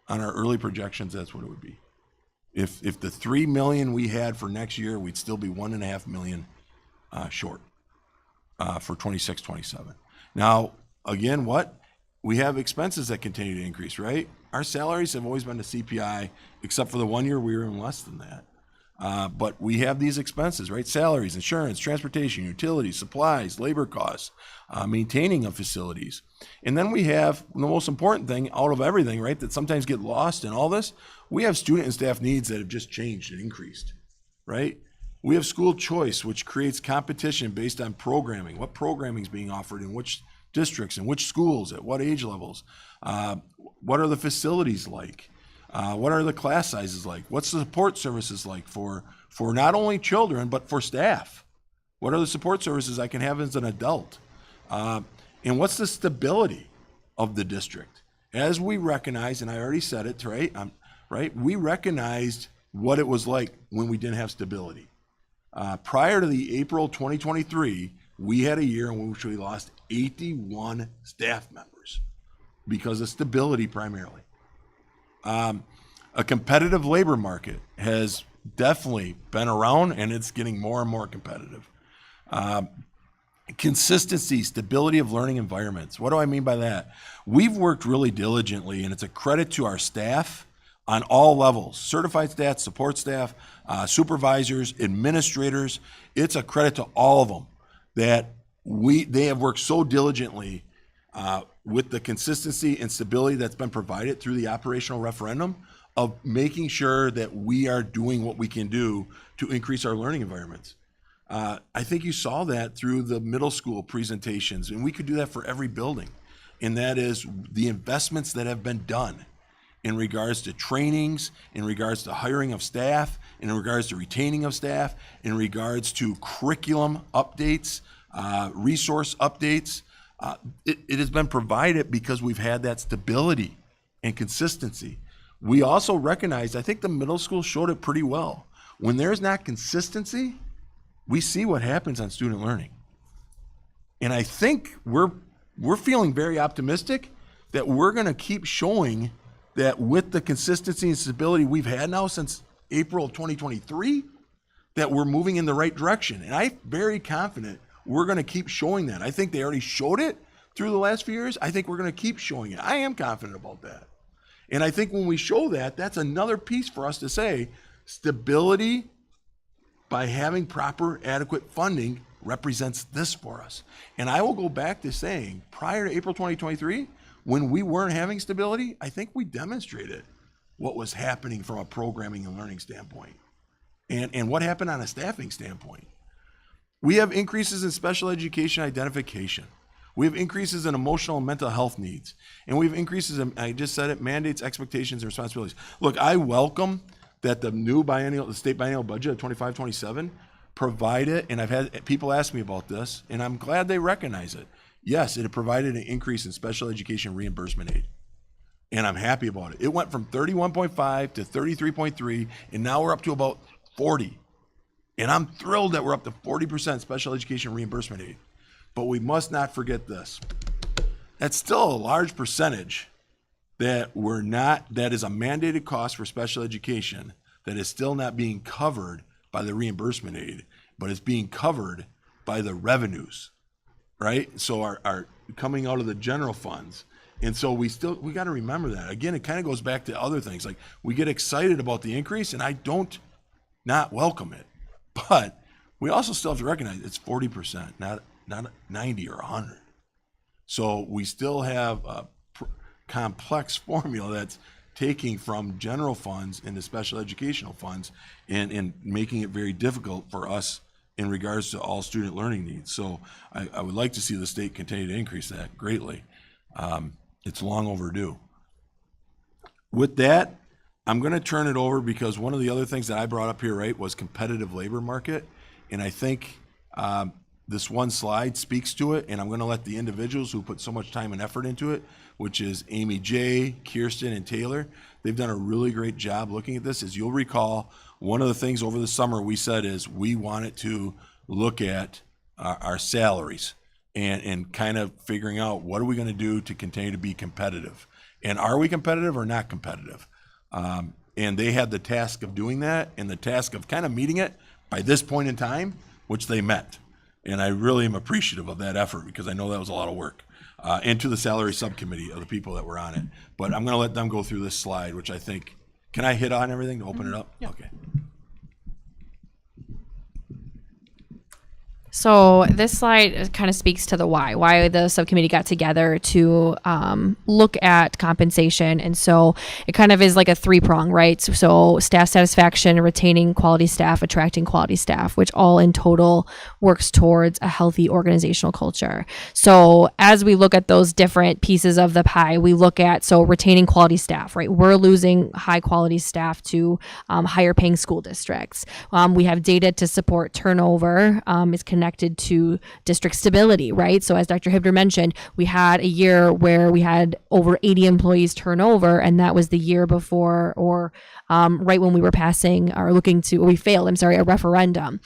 on our early projections, that's what it would be. If the $3 million we had for next year, we'd still be 1.5 million short for 26-27. Now, again, we have expenses that continue to increase, right? Our salaries have always been the CPI, except for the 1 year we were in less than that. But we have these expenses, right? Salaries, insurance, transportation, utilities, supplies, labor costs, maintaining of facilities. And then we have the most important thing out of everything, right, that sometimes get lost in all this. We have student and staff needs that have just changed and increased, right? We have school choice, which creates competition based on programming. What programming is being offered in which districts and which schools at what age levels? What are the facilities like? What are the class sizes like? What's the support services like for not only children, but for staff? What are the support services I can have as an adult? And what's the stability of the district? As we recognize, and I already said it, right? We recognized what it was like when we didn't have stability. Prior to the April 2023, we had a year in which we lost 81 staff members because of stability primarily. A competitive labor market has definitely been around, and it's getting more and more competitive. Consistency, stability of learning environments. What do I mean by that? We've worked really diligently, and it's a credit to our staff on all levels, certified staff, support staff, supervisors, administrators. It's a credit to all of them that they have worked so diligently with the consistency and stability that's been provided through the operational referendum of making sure that we are doing what we can do to increase our learning environments. I think you saw that through the middle school presentations, and we could do that for every building. And that is the investments that have been done in regards to trainings, in regards to hiring of staff, in regards to retaining of staff, in regards to curriculum updates, resource updates. It has been provided because we've had that stability and consistency. We also recognize, I think the middle school showed it pretty well. When there's not consistency, we see what happens on student learning. And I think we're feeling very optimistic that we're going to keep showing that with the consistency and stability we've had now since April of 2023, that we're moving in the right direction. And I'm very confident we're going to keep showing that. I think they already showed it through the last few years. I think we're going to keep showing it. I am confident about that. And I think when we show that, that's another piece for us to say stability by having proper, adequate funding represents this for us. And I will go back to saying prior to April 2023, when we weren't having stability, I think we demonstrated what was happening from a programming and learning standpoint and what happened on a staffing standpoint. We have increases in special education identification. We have increases in emotional and mental health needs. And we have increases in, I just said it, mandates, expectations, and responsibilities. Look, I welcome that the new the state biennial budget of 25-27 provided, and I've had people ask me about this, and I'm glad they recognize it. Yes, it provided an increase in special education reimbursement aid. And I'm happy about it. It went from 31.5 to 33.3, and now we're up to about 40. And I'm thrilled that we're up to 40% special education reimbursement aid. But we must not forget this. That's still a large percentage that that is a mandated cost for special education that is still not being covered by the reimbursement aid, but it's being covered by the revenues, right? So our coming out of the general funds. And so we got to remember that. Again, it kind of goes back to other things. Like we get excited about the increase, and I don't not welcome it. But we also still have to recognize it's 40%, not 90 or 100. So we still have a complex formula that's taking from general funds into special educational funds and making it very difficult for us in regards to all student learning needs. So I would like to see the state continue to increase that greatly. It's long overdue. With that, I'm going to turn it over because one of the other things that I brought up here, right, was competitive labor market. And I think this one slide speaks to it, and I'm going to let the individuals who put so much time and effort into it, which is Amy J., Kirsten, and Taylor, they've done a really great job looking at this. As you'll recall, one of the things over the summer we said is we wanted to look at our salaries and kind of figuring out what are we going to do to continue to be competitive. And are we competitive or not competitive? And they had the task of doing that and the task of kind of meeting it by this point in time, which they met. And I really am appreciative of that effort because I know that was a lot of work. And to the salary subcommittee of the people that were on it. But I'm going to let them go through this slide, which I think, can I hit on everything to open it up? Yeah. Okay. So this slide kind of speaks to the why the subcommittee got together to look at compensation. And so it kind of is like a three-prong, right? So staff satisfaction, retaining quality staff, attracting quality staff, which all in total works towards a healthy organizational culture. So as we look at those different pieces of the pie, we look at, so retaining quality staff, right? We're losing high quality staff to higher paying school districts. We have data to support turnover is connected to district stability, right? So as Dr. Hibner mentioned, we had a year where we had over 80 employees turnover, and that was the year before or right when we were we failed a referendum.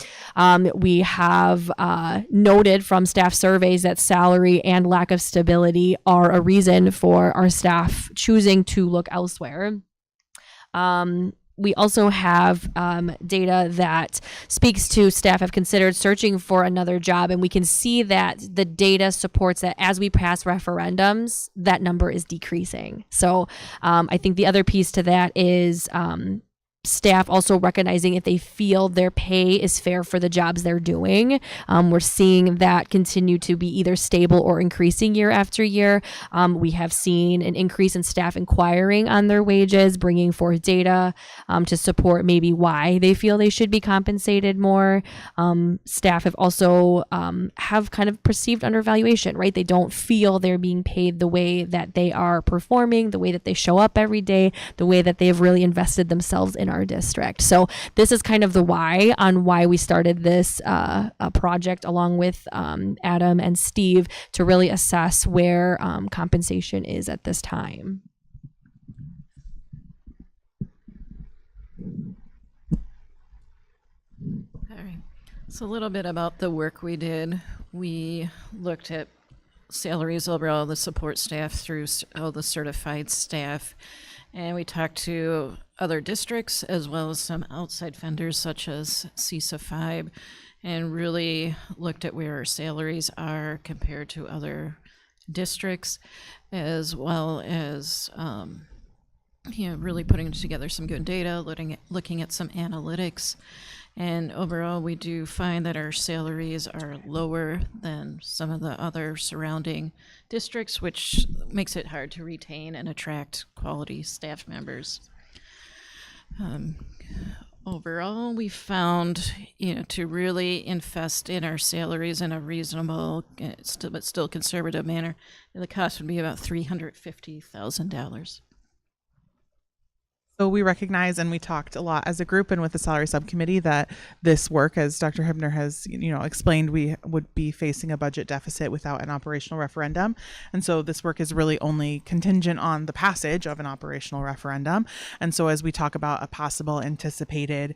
We have noted from staff surveys that salary and lack of stability are a reason for our staff choosing to look elsewhere. We also have data that speaks to staff have considered searching for another job, and we can see that the data supports that as we pass referendums, that number is decreasing. So I think the other piece to that is staff also recognizing if they feel their pay is fair for the jobs they're doing. We're seeing that continue to be either stable or increasing year after year. We have seen an increase in staff inquiring on their wages, bringing forth data to support maybe why they feel they should be compensated more. Staff have also have kind of perceived undervaluation, right? They don't feel they're being paid the way that they are performing, the way that they show up every day, the way that they've really invested themselves in our district. So this is kind of the why on why we started this project along with Adam and Steve to really assess where compensation is at this time. All right. So a little bit about the work we did. We looked at salaries overall, the support staff through all the certified staff. And we talked to other districts as well as some outside vendors such as CISA 5 and really looked at where our salaries are compared to other districts, as well as really putting together some good data, looking at some analytics. And overall, we do find that our salaries are lower than some of the other surrounding districts, which makes it hard to retain and attract quality staff members. Overall, we found, to really invest in our salaries in a reasonable, but still conservative manner, the cost would be about $350,000. So we recognize, and we talked a lot as a group and with the salary subcommittee, that this work, as Dr. Hibner has explained, we would be facing a budget deficit without an operational referendum. And so this work is really only contingent on the passage of an operational referendum. And so as we talk about a possible anticipated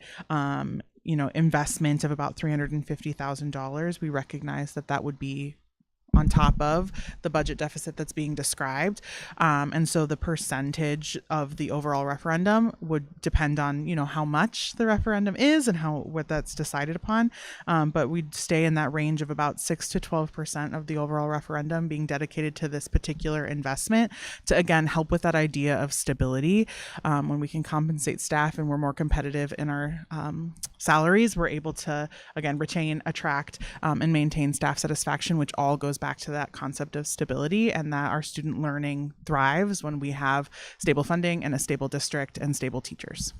investment of about $350,000, we recognize that would be on top of the budget deficit that's being described. And so the percentage of the overall referendum would depend on, how much the referendum is and what that's decided upon. But we'd stay in that range of about 6 to 12% of the overall referendum being dedicated to this particular investment to, again, help with that idea of stability. When we can compensate staff and we're more competitive in our salaries, we're able to, again, retain, attract, and maintain staff satisfaction, which all goes back to that concept of stability, and that our student learning thrives when we have stable funding and a stable district and stable teachers.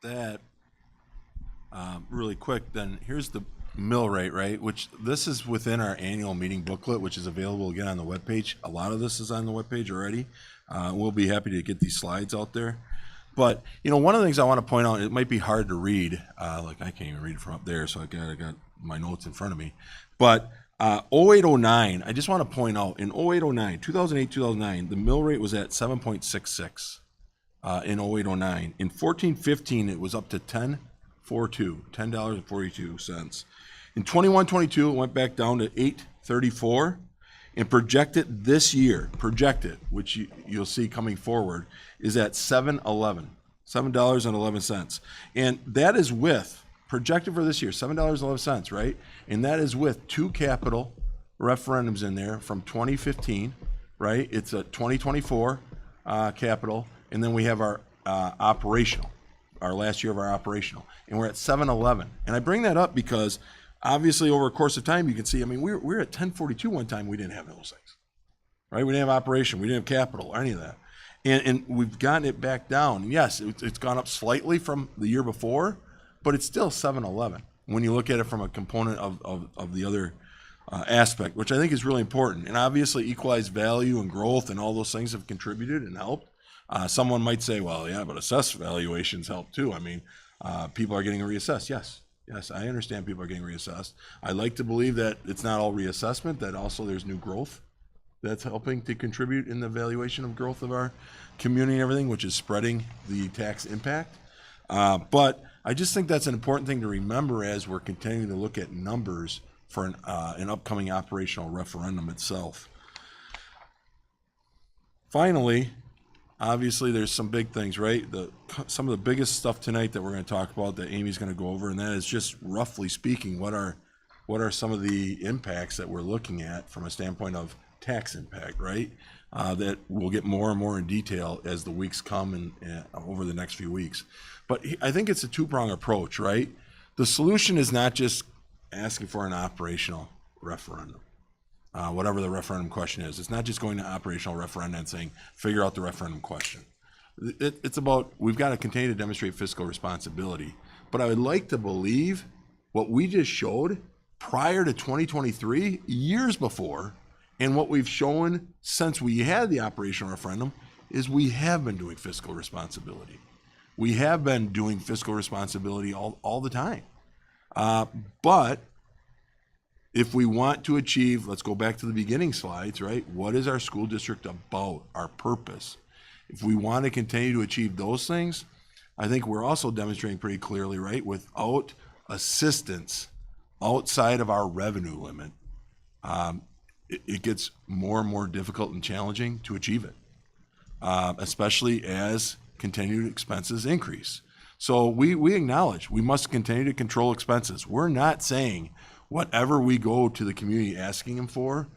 That really quick, then here's the mill rate, right? Which this is within our annual meeting booklet, which is available again on the webpage. A lot of this is on the webpage already. We'll be happy to get these slides out there. But, one of the things I want to point out, it might be hard to read, like I can't even read from up there, so I got my notes in front of me. But 0809, I just want to point out, in 0809, 2008-2009, the mill rate was at 7.66 in 0809. In 14-15, it was up to $10.42. In 21-22, it went back down to $8.34. And projected this year, which you'll see coming forward, is at $7.11. And that is projected for this year, $7.11, right? And that is with 2 capital referendums in there from 2015, right? It's a 2024 capital. And then we have our operational, our last year of our operational. And we're at 7.11. And I bring that up because obviously, over a course of time, you can see, we were at 1042 one time. We didn't have those things, right? We didn't have operation. We didn't have capital or any of that. And we've gotten it back down. Yes, it's gone up slightly from the year before, but it's still 7.11 when you look at it from a component of the other aspect, which I think is really important. And obviously, equalized value and growth and all those things have contributed and helped. Someone might say, well, yeah, but assessed valuations help too. People are getting reassessed. Yes, I understand people are getting reassessed. I like to believe that it's not all reassessment, that also there's new growth that's helping to contribute in the valuation of growth of our community and everything, which is spreading the tax impact. But I just think that's an important thing to remember as we're continuing to look at numbers for an upcoming operational referendum itself. Finally, obviously, there's some big things, right? Some of the biggest stuff tonight that we're going to talk about that Amy's going to go over, and that is just roughly speaking, what are some of the impacts that we're looking at from a standpoint of tax impact, right? That we'll get more and more in detail as the weeks come and over the next few weeks. But I think it's a two-pronged approach, right? The solution is not just asking for an operational referendum. Whatever the referendum question is. It's not just going to operational referendum and saying, figure out the referendum question. It's about, we've got to continue to demonstrate fiscal responsibility. But I would like to believe what we just showed prior to 2023, years before, and what we've shown since we had the operational referendum, is we have been doing fiscal responsibility. We have been doing fiscal responsibility all the time. But if we want to achieve, let's go back to the beginning slides, right? What is our school district about? Our purpose. If we want to continue to achieve those things, I think we're also demonstrating pretty clearly, right? Without assistance outside of our revenue limit, it gets more and more difficult and challenging to achieve it, especially as continued expenses increase. So we acknowledge we must continue to control expenses. We're not saying whatever we go to the community asking them for,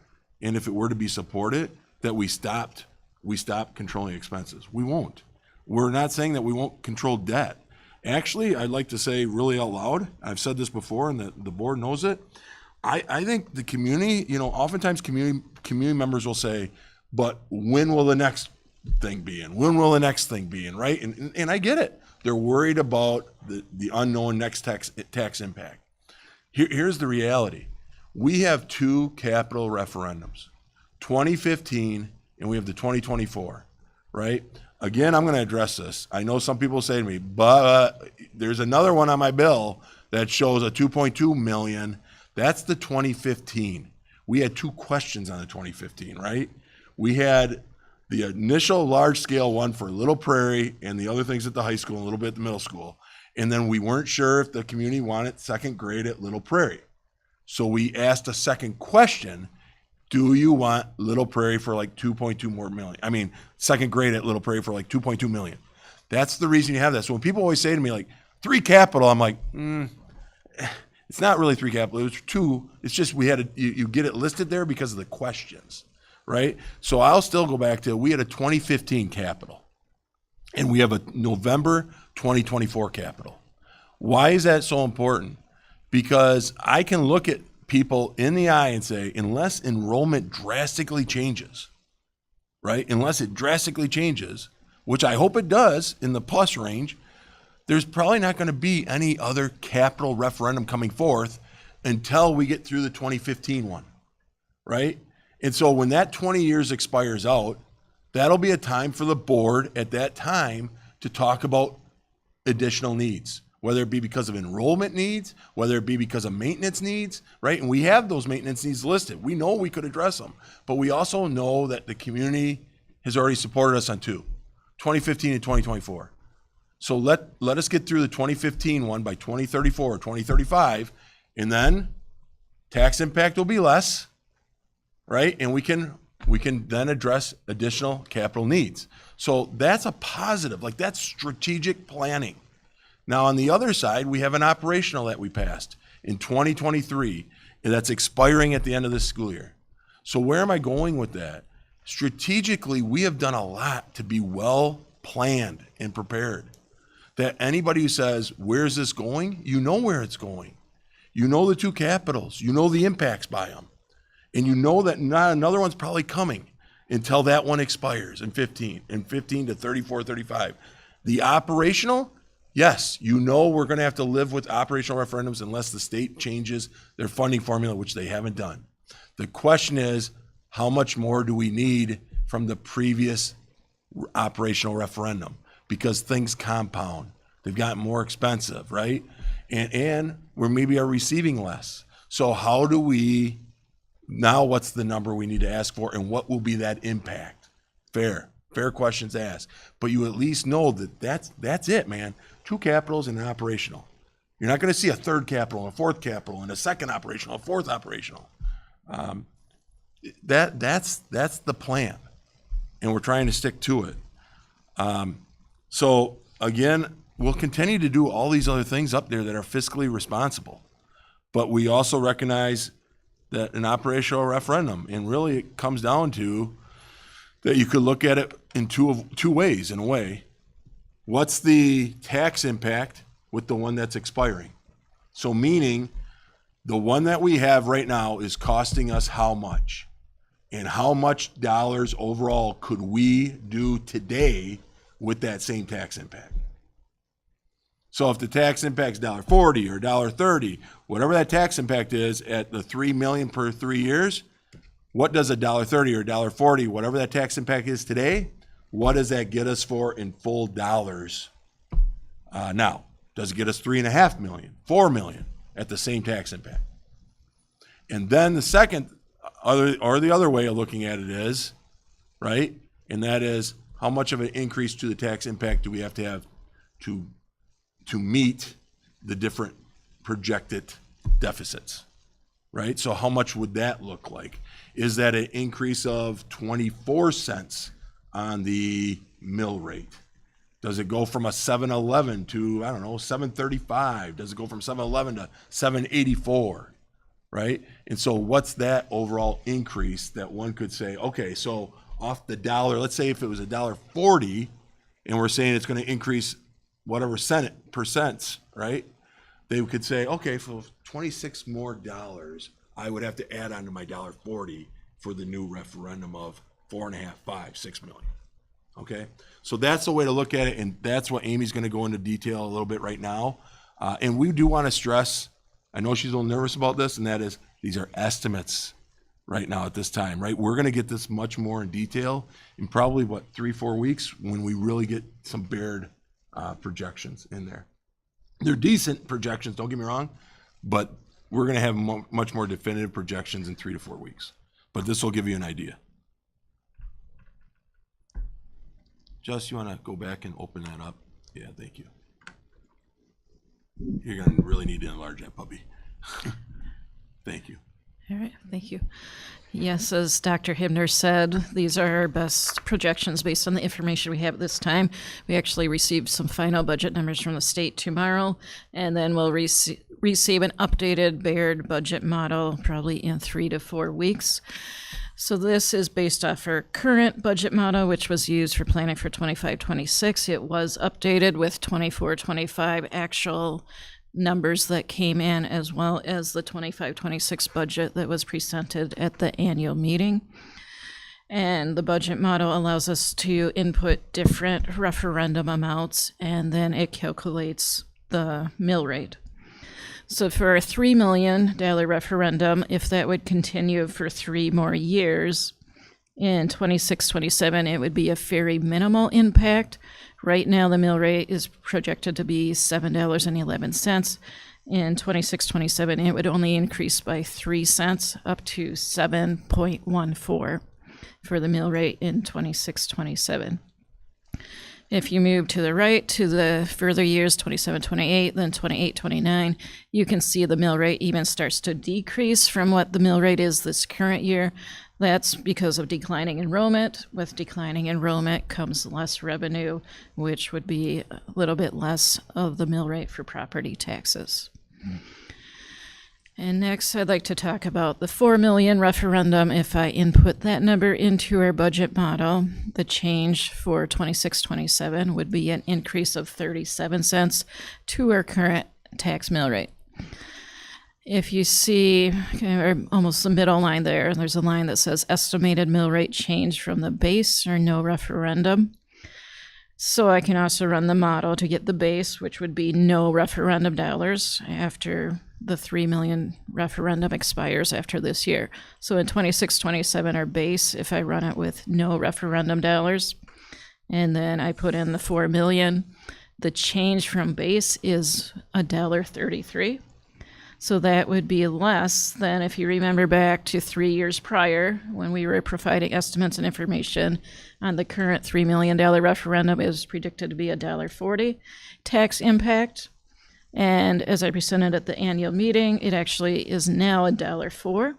and if it were to be supported, that we stop controlling expenses. We won't. We're not saying that we won't control debt. Actually, I'd like to say really out loud, I've said this before and the board knows it, I think the community, oftentimes community members will say, but when will the next thing be in? When will the next thing be in, right? And I get it. They're worried about the unknown next tax impact. Here's the reality. We have two capital referendums, 2015 and we have the 2024, right? Again, I'm going to address this. I know some people say to me, but there's another one on my bill that shows a 2.2 million. That's the 2015. We had two questions on the 2015, right? We had the initial large scale one for Little Prairie and the other things at the high school and a little bit at the middle school. And then we weren't sure if the community wanted second grade at Little Prairie. So we asked a second question. Do you want Little Prairie for like 2.2 more million? I mean, second grade at Little Prairie for like 2.2 million. That's the reason you have that. So when people always say to me like 3 capital, I'm like, it's not really 3 capital. It was 2. It's just we had you get it listed there because of the questions, right? So I'll still go back to, we had a 2015 capital and we have a November 2024 capital. Why is that so important? Because I can look at people in the eye and say, unless enrollment drastically changes, right? Unless it drastically changes, which I hope it does in the plus range, there's probably not going to be any other capital referendum coming forth until we get through the 2015 one, right? And so when that 20 years expires out, that'll be a time for the board at that time to talk about additional needs, whether it be because of enrollment needs, whether it be because of maintenance needs, right? And we have those maintenance needs listed. We know we could address them, but we also know that the community has already supported us on 2, 2015 and 2024. So let us get through the 2015 one by 2034 or 2035, and then tax impact will be less, right? And we can then address additional capital needs. So that's a positive, like that's strategic planning. Now on the other side, we have an operational that we passed in 2023, and that's expiring at the end of this school year. So where am I going with that? Strategically, we have done a lot to be well planned and prepared. That anybody who says, where's this going? You know where it's going. You know the 2 capitals. You know the impacts by them. And you know that not another one's probably coming until that one expires in 15 to 34, 35. The operational, yes, you know we're going to have to live with operational referendums unless the state changes their funding formula, which they haven't done. The question is, how much more do we need from the previous operational referendum? Because things compound. They've gotten more expensive, right? And we maybe are receiving less. So how do we, now what's the number we need to ask for and what will be that impact? Fair questions asked. But you at least know that that's it, man. 2 capitals and an operational. You're not going to see a 3rd capital and a 4th capital and a 2nd operational, a 4th operational. That's the plan. And we're trying to stick to it. So again, we'll continue to do all these other things up there that are fiscally responsible, but we also recognize that an operational referendum, and really it comes down to that you could look at it in two ways in a way. What's the tax impact with the one that's expiring? So meaning the one that we have right now is costing us how much? And how much dollars overall could we do today with that same tax impact? So if the tax impact's $1.40 or $1.30, whatever that tax impact is at the $3 million per 3 years, what does $1.30 or $1.40, whatever that tax impact is today, what does that get us for in full dollars now? Does it get us $3.5 million, $4 million at the same tax impact? And then the second, the other way of looking at it is, right? And that is, how much of an increase to the tax impact do we have to meet the different projected deficits, right? So how much would that look like? Is that an increase of 24 cents on the mill rate? Does it go from a 7.11 to, I don't know, 7.35? Does it go from 7.11 to 7.84? Right? And so what's that overall increase that one could say, okay, so off the dollar, let's say if it was $1.40 and we're saying it's going to increase whatever percents, right? They could say, okay, for 26 more dollars, I would have to add on to my $1.40 for the new referendum of 4.5, 5, 6 million. Okay, so that's the way to look at it, and that's what Amy's going to go into detail a little bit right now. And we do want to stress, I know she's a little nervous about this, and that is these are estimates right now at this time, right? We're going to get this much more in detail in probably, 3-4 weeks when we really get some bared projections in there. They're decent projections, don't get me wrong, but we're going to have much more definitive projections in 3 to 4 weeks. But this will give you an idea. Jess, you want to go back and open that up? Yeah, thank you. You're going to really need to enlarge that puppy. Thank you. All right, thank you. Yes, as Dr. Hibner said, these are our best projections based on the information we have at this time. We actually received some final budget numbers from the state tomorrow, and then we'll receive an updated Baird budget model probably in 3 to 4 weeks. So this is based off our current budget model, which was used for planning for 25-26. It was updated with 24-25 actual numbers that came in, as well as the 25-26 budget that was presented at the annual meeting. And the budget model allows us to input different referendum amounts, and then it calculates the mill rate. So for a $3 million referendum, if that would continue for 3 more years, in 26-27, it would be a very minimal impact. Right now, the mill rate is projected to be $7.11. In 26-27, it would only increase by 3 cents up to 7.14 for the mill rate in 26-27. If you move to the right to the further years, 27-28, then 28-29, you can see the mill rate even starts to decrease from what the mill rate is this current year. That's because of declining enrollment. With declining enrollment comes less revenue, which would be a little bit less of the mill rate for property taxes. And next, I'd like to talk about the $4 million referendum. If I input that number into our budget model, the change for 26-27 would be an increase of 37 cents to our current tax mill rate. If you see almost the middle line there's a line that says estimated mill rate change from the base or no referendum. So I can also run the model to get the base, which would be no referendum dollars after the $3 million referendum expires after this year. So in 26-27, our base, if I run it with no referendum dollars, and then I put in the $4 million, the change from base is $1.33. So that would be less than, if you remember back to 3 years prior, when we were providing estimates and information on the current $3 million referendum, is predicted to be $1.40 tax impact. And as I presented at the annual meeting, it actually is now $1.04.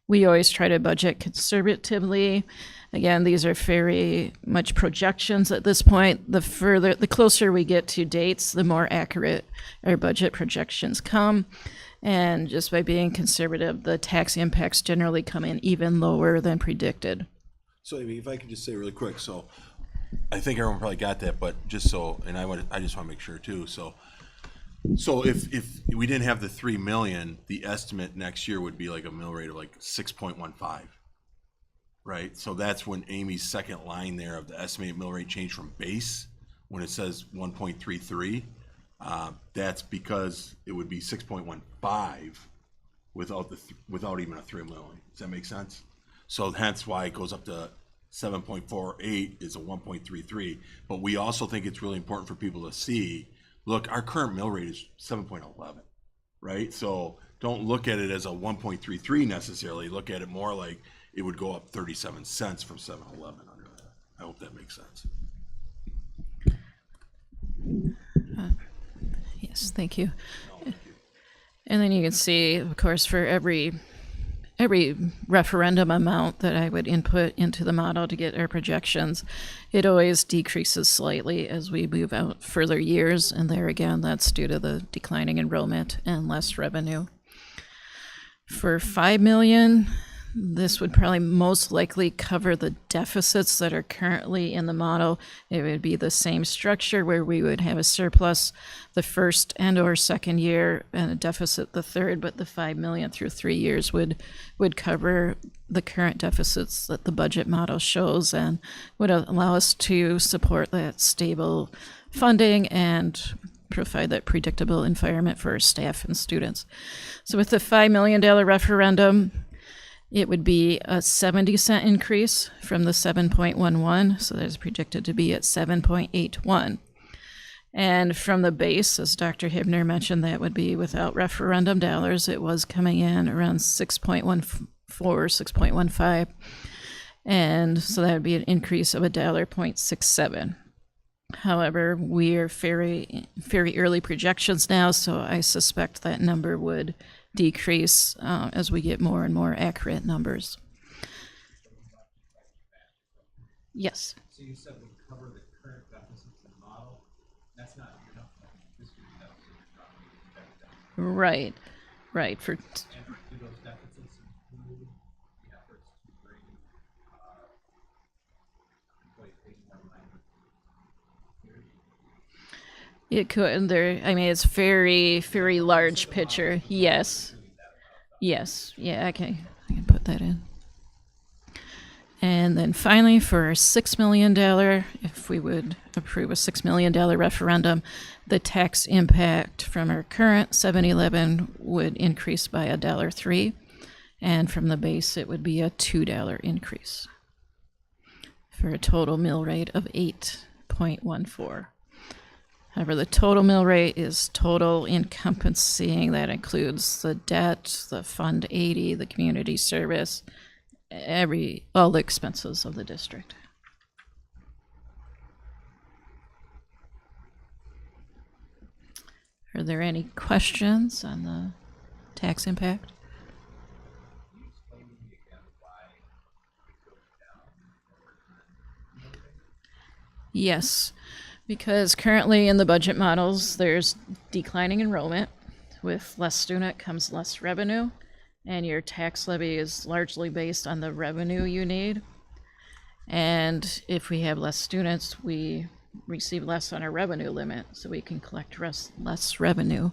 We always try to budget conservatively. Again, these are very much projections at this point. The closer we get to dates, the more accurate our budget projections come. And just by being conservative, the tax impacts generally come in even lower than predicted. So Amy, if I could just say really quick, so I think everyone probably got that, but just so, and I just want to make sure too. So if we didn't have the 3 million, the estimate next year would be like a mill rate of like 6.15, right? So that's when Amy's second line there of the estimated mill rate change from base, when it says 1.33, that's because it would be 6.15 without even a 3 million. Does that make sense? So hence why it goes up to 7.48 is a 1.33. But we also think it's really important for people to see, look, our current mill rate is 7.11, right? So don't look at it as a 1.33 necessarily. Look at it more like it would go up 37 cents from 7.11 under that. I hope that makes sense. Yes, thank you. And then you can see, of course, for every referendum amount that I would input into the model to get our projections, it always decreases slightly as we move out further years. And there again, that's due to the declining enrollment and less revenue. For 5 million, this would probably most likely cover the deficits that are currently in the model. It would be the same structure where we would have a surplus the first and or second year and a deficit the third, but the 5 million through 3 years would cover the current deficits that the budget model shows and would allow us to support that stable funding and provide that predictable environment for our staff and students. So with the $5 million referendum, it would be a 70-cent increase from the 7.11, so that is predicted to be at 7.81. And from the base, as Dr. Hibner mentioned, that would be without referendum dollars. It was coming in around 6.14, 6.15, and so that would be an increase of $1.67. However, we are very early projections now, so I suspect that number would decrease as we get more and more accurate numbers. Yes. So you said we cover the current deficits in the model. That's not enough. This year's deficit is probably Right. For and do those deficits include the efforts to bring employees paid more money? it could there. I mean, it's very large picture. Yes. Yeah. I can put that in. And then finally, for our $6 million, if we would approve a $6 million referendum, the tax impact from our current 7-11 would increase by $1.03, and from the base, it would be a $2 increase for a total mill rate of 8.14. However, the total mill rate is total encompassing. That includes the debt, the Fund 80, the community service, all the expenses of the district. Are there any questions on the tax impact? Yes, because currently in the budget models, there's declining enrollment. With less student comes less revenue, and your tax levy is largely based on the revenue you need. And if we have less students, we receive less on our revenue limit, so we can collect less revenue.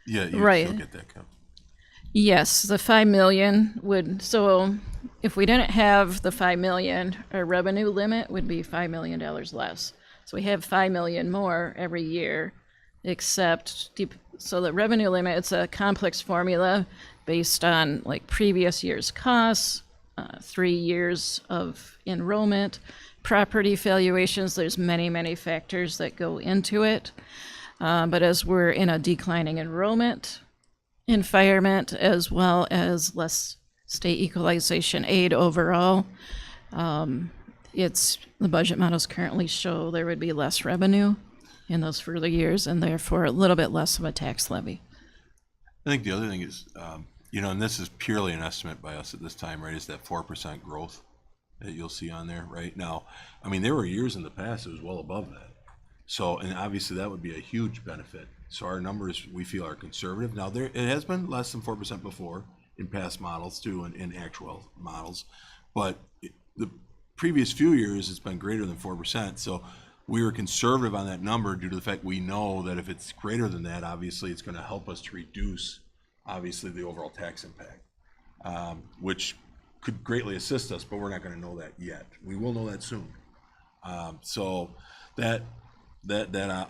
Yeah, you Right. still get that count. Yes, the 5 million would, so if we didn't have the 5 million, our revenue limit would be $5 million less. So we have 5 million more every year, except, so the revenue limit, it's a complex formula based on like previous year's costs, 3 years of enrollment, property valuations. There's many factors that go into it. But as we're in a declining enrollment environment, as well as less state equalization aid overall, the budget models currently show there would be less revenue in those further years, and therefore a little bit less of a tax levy. I think the other thing is, and this is purely an estimate by us at this time, right, is that 4% growth that you'll see on there right now. I mean, there were years in the past it was well above that. So, and obviously that would be a huge benefit. So our numbers, we feel, are conservative. Now, it has been less than 4% before in past models too, and in actual models. But the previous few years, it's been greater than 4%. So we were conservative on that number due to the fact we know that if it's greater than that, obviously it's going to help us to reduce, obviously, the overall tax impact, which could greatly assist us, but we're not going to know that yet. We will know that soon. So that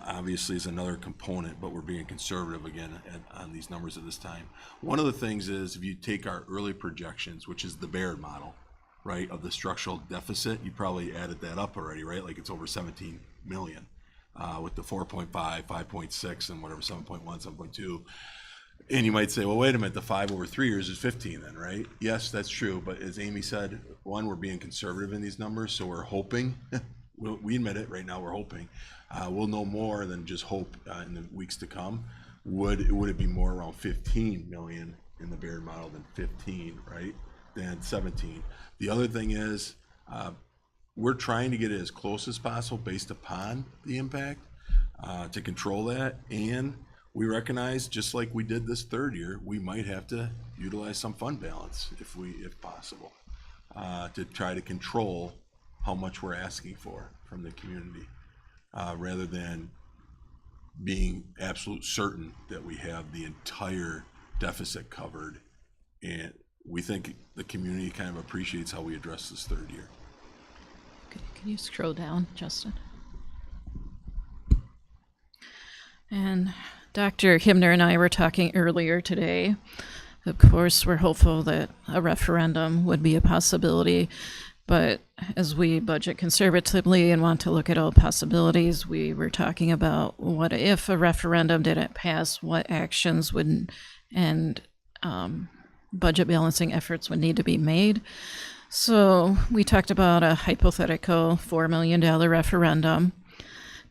obviously is another component, but we're being conservative again on these numbers at this time. One of the things is if you take our early projections, which is the Baird model, right, of the structural deficit, you probably added that up already, right? Like it's over 17 million. with the 4.5, 5.6, and whatever, 7.1, 7.2. And you might say, well, wait a minute, the 5 over 3 years is 15 then, right? Yes, that's true. But as Amy said, one, we're being conservative in these numbers. So we're hoping, we admit it right now, we're hoping. We'll know more than just hope in the weeks to come. Would it be more around 15 million in the Baird model than 15, right? Than 17. The other thing is, we're trying to get it as close as possible based upon the impact to control that. And we recognize, just like we did this third year, we might have to utilize some fund balance if possible, to try to control how much we're asking for from the community, rather than being absolute certain that we have the entire deficit covered. And we think the community kind of appreciates how we address this third year. Can you scroll down, Justin? And Dr. Himner and I were talking earlier today. Of course, we're hopeful that a referendum would be a possibility, but as we budget conservatively and want to look at all possibilities, we were talking about what if a referendum didn't pass, what actions would and budget balancing efforts would need to be made. So we talked about a hypothetical $4 million referendum.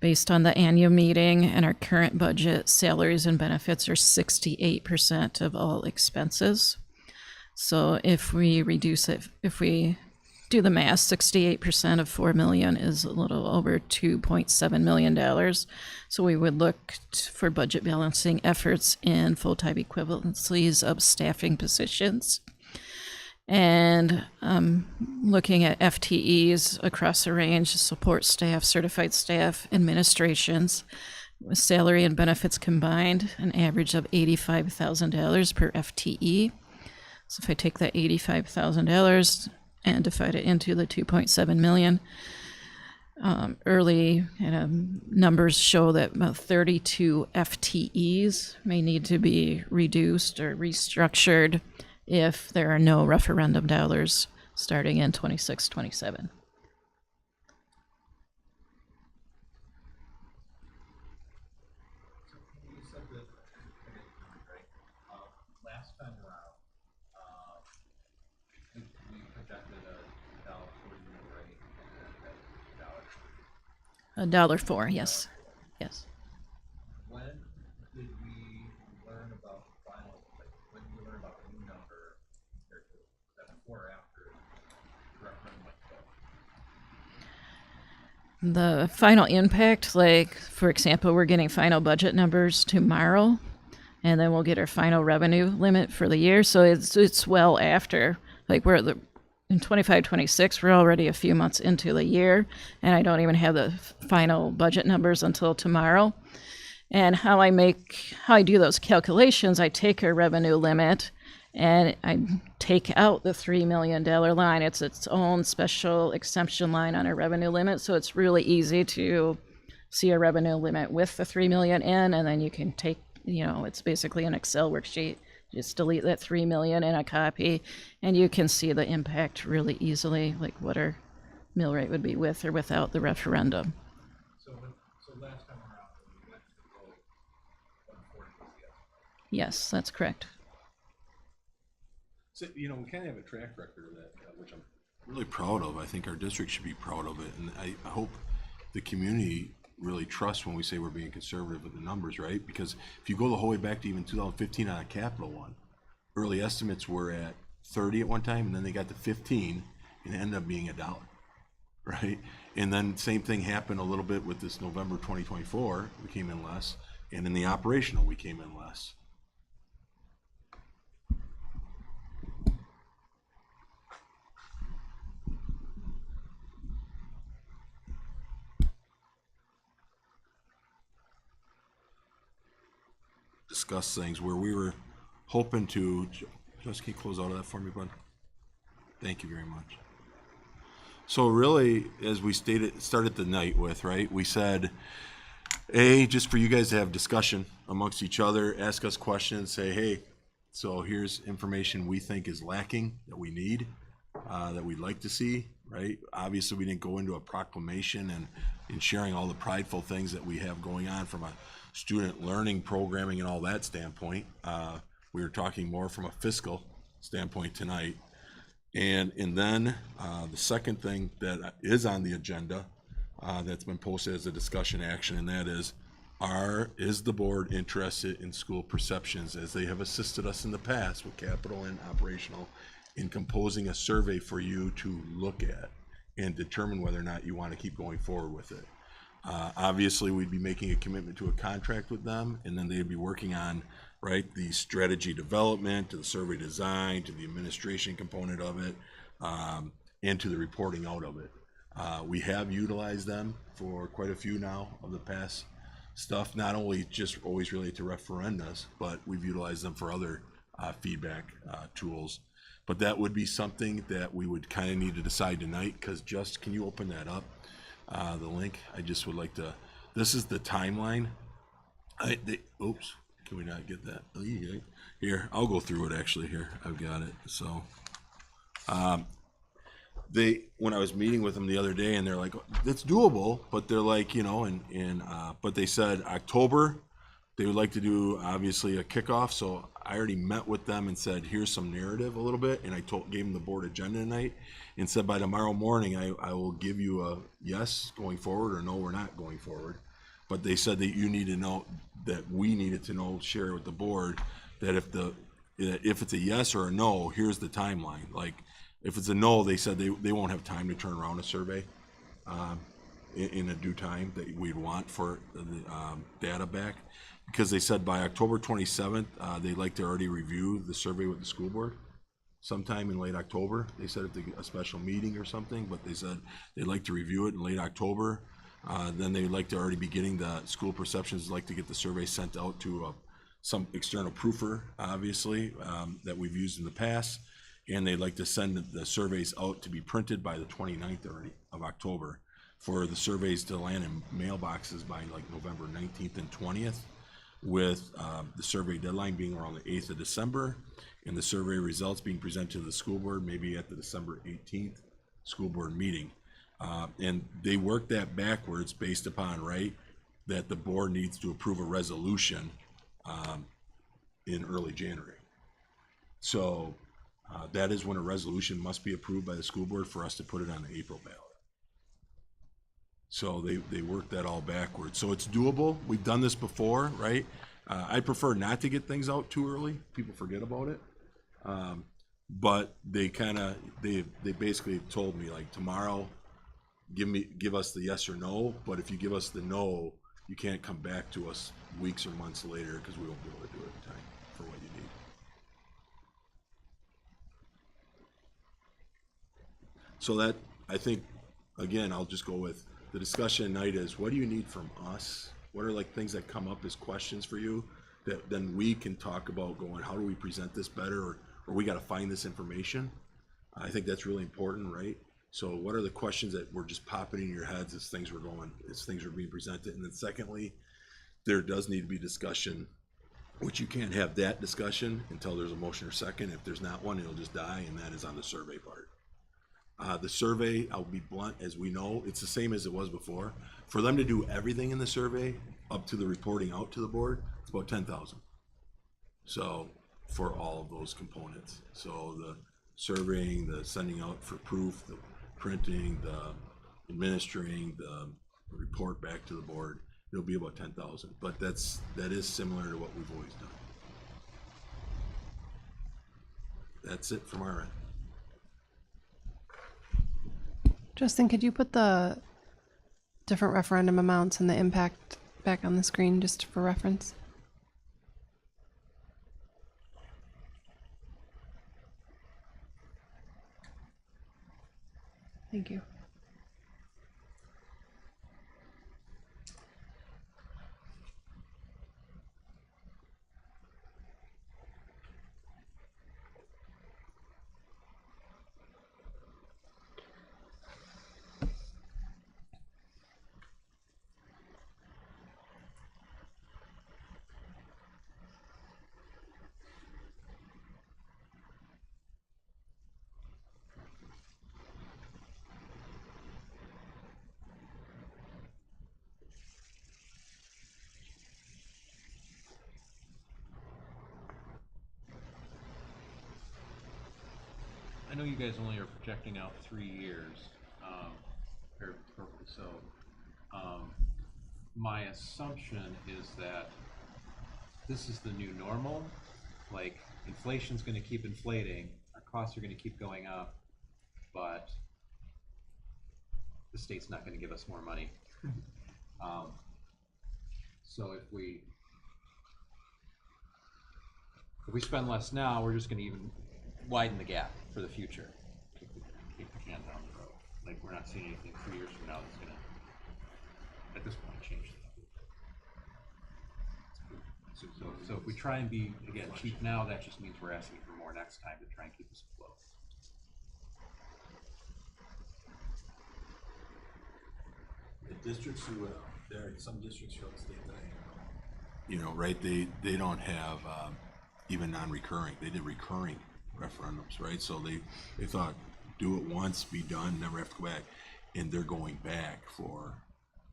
Based on the annual meeting and our current budget, salaries and benefits are 68% of all expenses. So if we reduce it, if we do the math, 68% of 4 million is a little over $2.7 million. So we would look for budget balancing efforts in full-time equivalencies of staffing positions. And looking at FTEs across a range, support staff, certified staff, administrations, with salary and benefits combined, an average of $85,000 per FTE. So if I take that $85,000 and divide it into the 2.7 million, early numbers show that about 32 FTEs may need to be reduced or restructured if there are no referendum dollars starting in 26-27. You said that, right, last time around, we projected a $1.40 rate and $1.04, yes. Yes. when did we learn about the final, like, when did we learn about the new number compared to that before or after the referendum went to vote? The final impact, like, for example, we're getting final budget numbers tomorrow, and then we'll get our final revenue limit for the year. So it's well after, like, in 25-26, we're already a few months into the year, and I don't even have the final budget numbers until tomorrow. And how I do those calculations, I take a revenue limit and I take out the $3 million line. It's its own special exemption line on a revenue limit. So it's really easy to see a revenue limit with the $3 million in, and then you can take, it's basically an Excel worksheet. Just delete that $3 million in a copy, and you can see the impact really easily, like what our mill rate would be with or without the referendum. So last time around, when we went to the vote, 140 was yes. Yes, that's correct. So, we kind of have a track record of that, which I'm really proud of. I think our district should be proud of it. And I hope the community really trusts when we say we're being conservative with the numbers, right? Because if you go the whole way back to even 2015 on a capital one, early estimates were at 30 at one time, and then they got to 15, and it ended up being $1, right? And then same thing happened a little bit with this November 2024, we came in less, and in the operational, we came in less. Discuss things where we were hoping to, just can you close out of that for me, bud? Thank you very much. So really, as we started the night with, right, we said, just for you guys to have discussion amongst each other, ask us questions, say, hey, so here's information we think is lacking that we need, that we'd like to see, right? Obviously, we didn't go into a proclamation and and sharing all the prideful things that we have going on from a student learning, programming, and all that standpoint. We were talking more from a fiscal standpoint tonight. And then the second thing that is on the agenda that's been posted as a discussion action, and that is the board interested in school perceptions, as they have assisted us in the past with capital and operational, in composing a survey for you to look at and determine whether or not you want to keep going forward with it. Obviously, we'd be making a commitment to a contract with them, and then they'd be working on, right, the strategy development, to the survey design, to the administration component of it, and to the reporting out of it. We have utilized them for quite a few now of the past stuff, not only just always related to referendums, but we've utilized them for other feedback tools. But that would be something that we would kind of need to decide tonight, because just, can you open that up, the link? I just would like to, this is the timeline. Oops, can we not get that? Here, I'll go through it actually here. I've got it. So, when I was meeting with them the other day, and they're like, it's doable, but they're like, but they said October, they would like to do obviously a kickoff. So I already met with them and said, here's some narrative a little bit. And I gave them the board agenda tonight and said, by tomorrow morning, I will give you a yes going forward or no, we're not going forward. But they said that you need to know, that we needed to know, share with the board, that if it's a yes or a no, here's the timeline. Like, if it's a no, they said they won't have time to turn around a survey in a due time that we'd want for the data back, because they said by October 27th, they'd like to already review the survey with the school board sometime in late October. They said if they get a special meeting or something, but they said they'd like to review it in late October. Then they'd like to already be getting the school perceptions, like to get the survey sent out to some external proofer, obviously, that we've used in the past. And they'd like to send the surveys out to be printed by the 29th already of October, for the surveys to land in mailboxes by like November 19th and 20th, with the survey deadline being around the 8th of December, and the survey results being presented to the school board maybe at the December 18th school board meeting. And they work that backwards based upon, right, that the board needs to approve a resolution in early January. So that is when a resolution must be approved by the school board for us to put it on the April ballot. So they work that all backwards. So it's doable. We've done this before, right? I prefer not to get things out too early. People forget about it. But they basically told me, like, tomorrow, give us the yes or no. But if you give us the no, you can't come back to us weeks or months later, because we won't be able to do it in time for what you need. So that, I think, again, I'll just go with the discussion tonight is, what do you need from us? What are like things that come up as questions for you that then we can talk about going, how do we present this better, or we got to find this information? I think that's really important, right? So what are the questions that were just popping in your heads as things were being presented? And then secondly, there does need to be discussion, which you can't have that discussion until there's a motion or second. If there's not one, it'll just die, and that is on the survey part. The survey, I'll be blunt, as we know, it's the same as it was before. For them to do everything in the survey up to the reporting out to the board, it's about 10,000. So for all of those components, so the surveying, the sending out for proof, the printing, the administering, the report back to the board, it'll be about 10,000. But that is similar to what we've always done. That's it from our end. Justin, could you put the different referendum amounts and the impact back on the screen just for reference? Thank you. I know you guys only are projecting out 3 years, or so. My assumption is that this is the new normal. Like, inflation's going to keep inflating, our costs are going to keep going up, but the state's not going to give us more money. So if we spend less now, we're just going to even widen the gap for the future. Kick the can down the road. Like, we're not seeing anything 3 years from now that's going to, at this point, change that. So if we try and be, again, cheap now, that just means we're asking for more next time to try and keep us afloat. The districts who, there are some districts throughout the state that I know, right, they don't have even non-recurring. They did recurring referendums, right? So they thought, do it once, be done, never have to go back. And they're going back for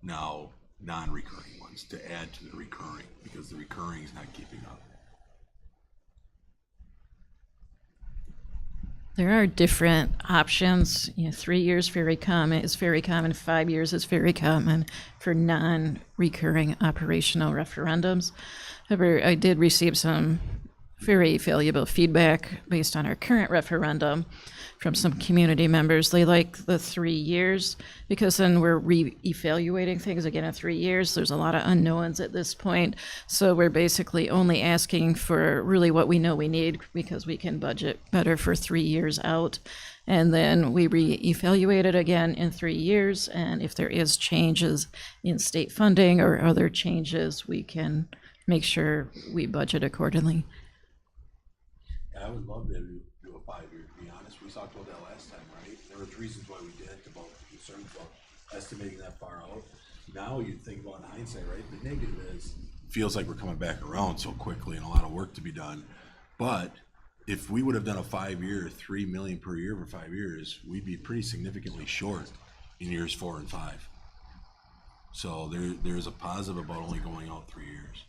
now non-recurring ones to add to the recurring, because the recurring is not keeping up. There are different options. 3 years very common is very common. 5 years is very common for non-recurring operational referendums. However, I did receive some very valuable feedback based on our current referendum from some community members. They like the 3 years because then we're re-evaluating things again in 3 years. There's a lot of unknowns at this point. So we're basically only asking for really what we know we need because we can budget better for 3 years out. And then we re-evaluate it again in 3 years. And if there is changes in state funding or other changes, we can make sure we budget accordingly. I would love to do a 5-year, to be honest. We talked about that last time, right? There was reasons why we did, about the concerns about estimating that far out. Now you'd think about in hindsight, right? The negative is, it feels like we're coming back around so quickly and a lot of work to be done. But if we would have done a 5-year, $3 million per year for 5 years, we'd be pretty significantly short in years 4 and 5. So there's a positive about only going out 3 years.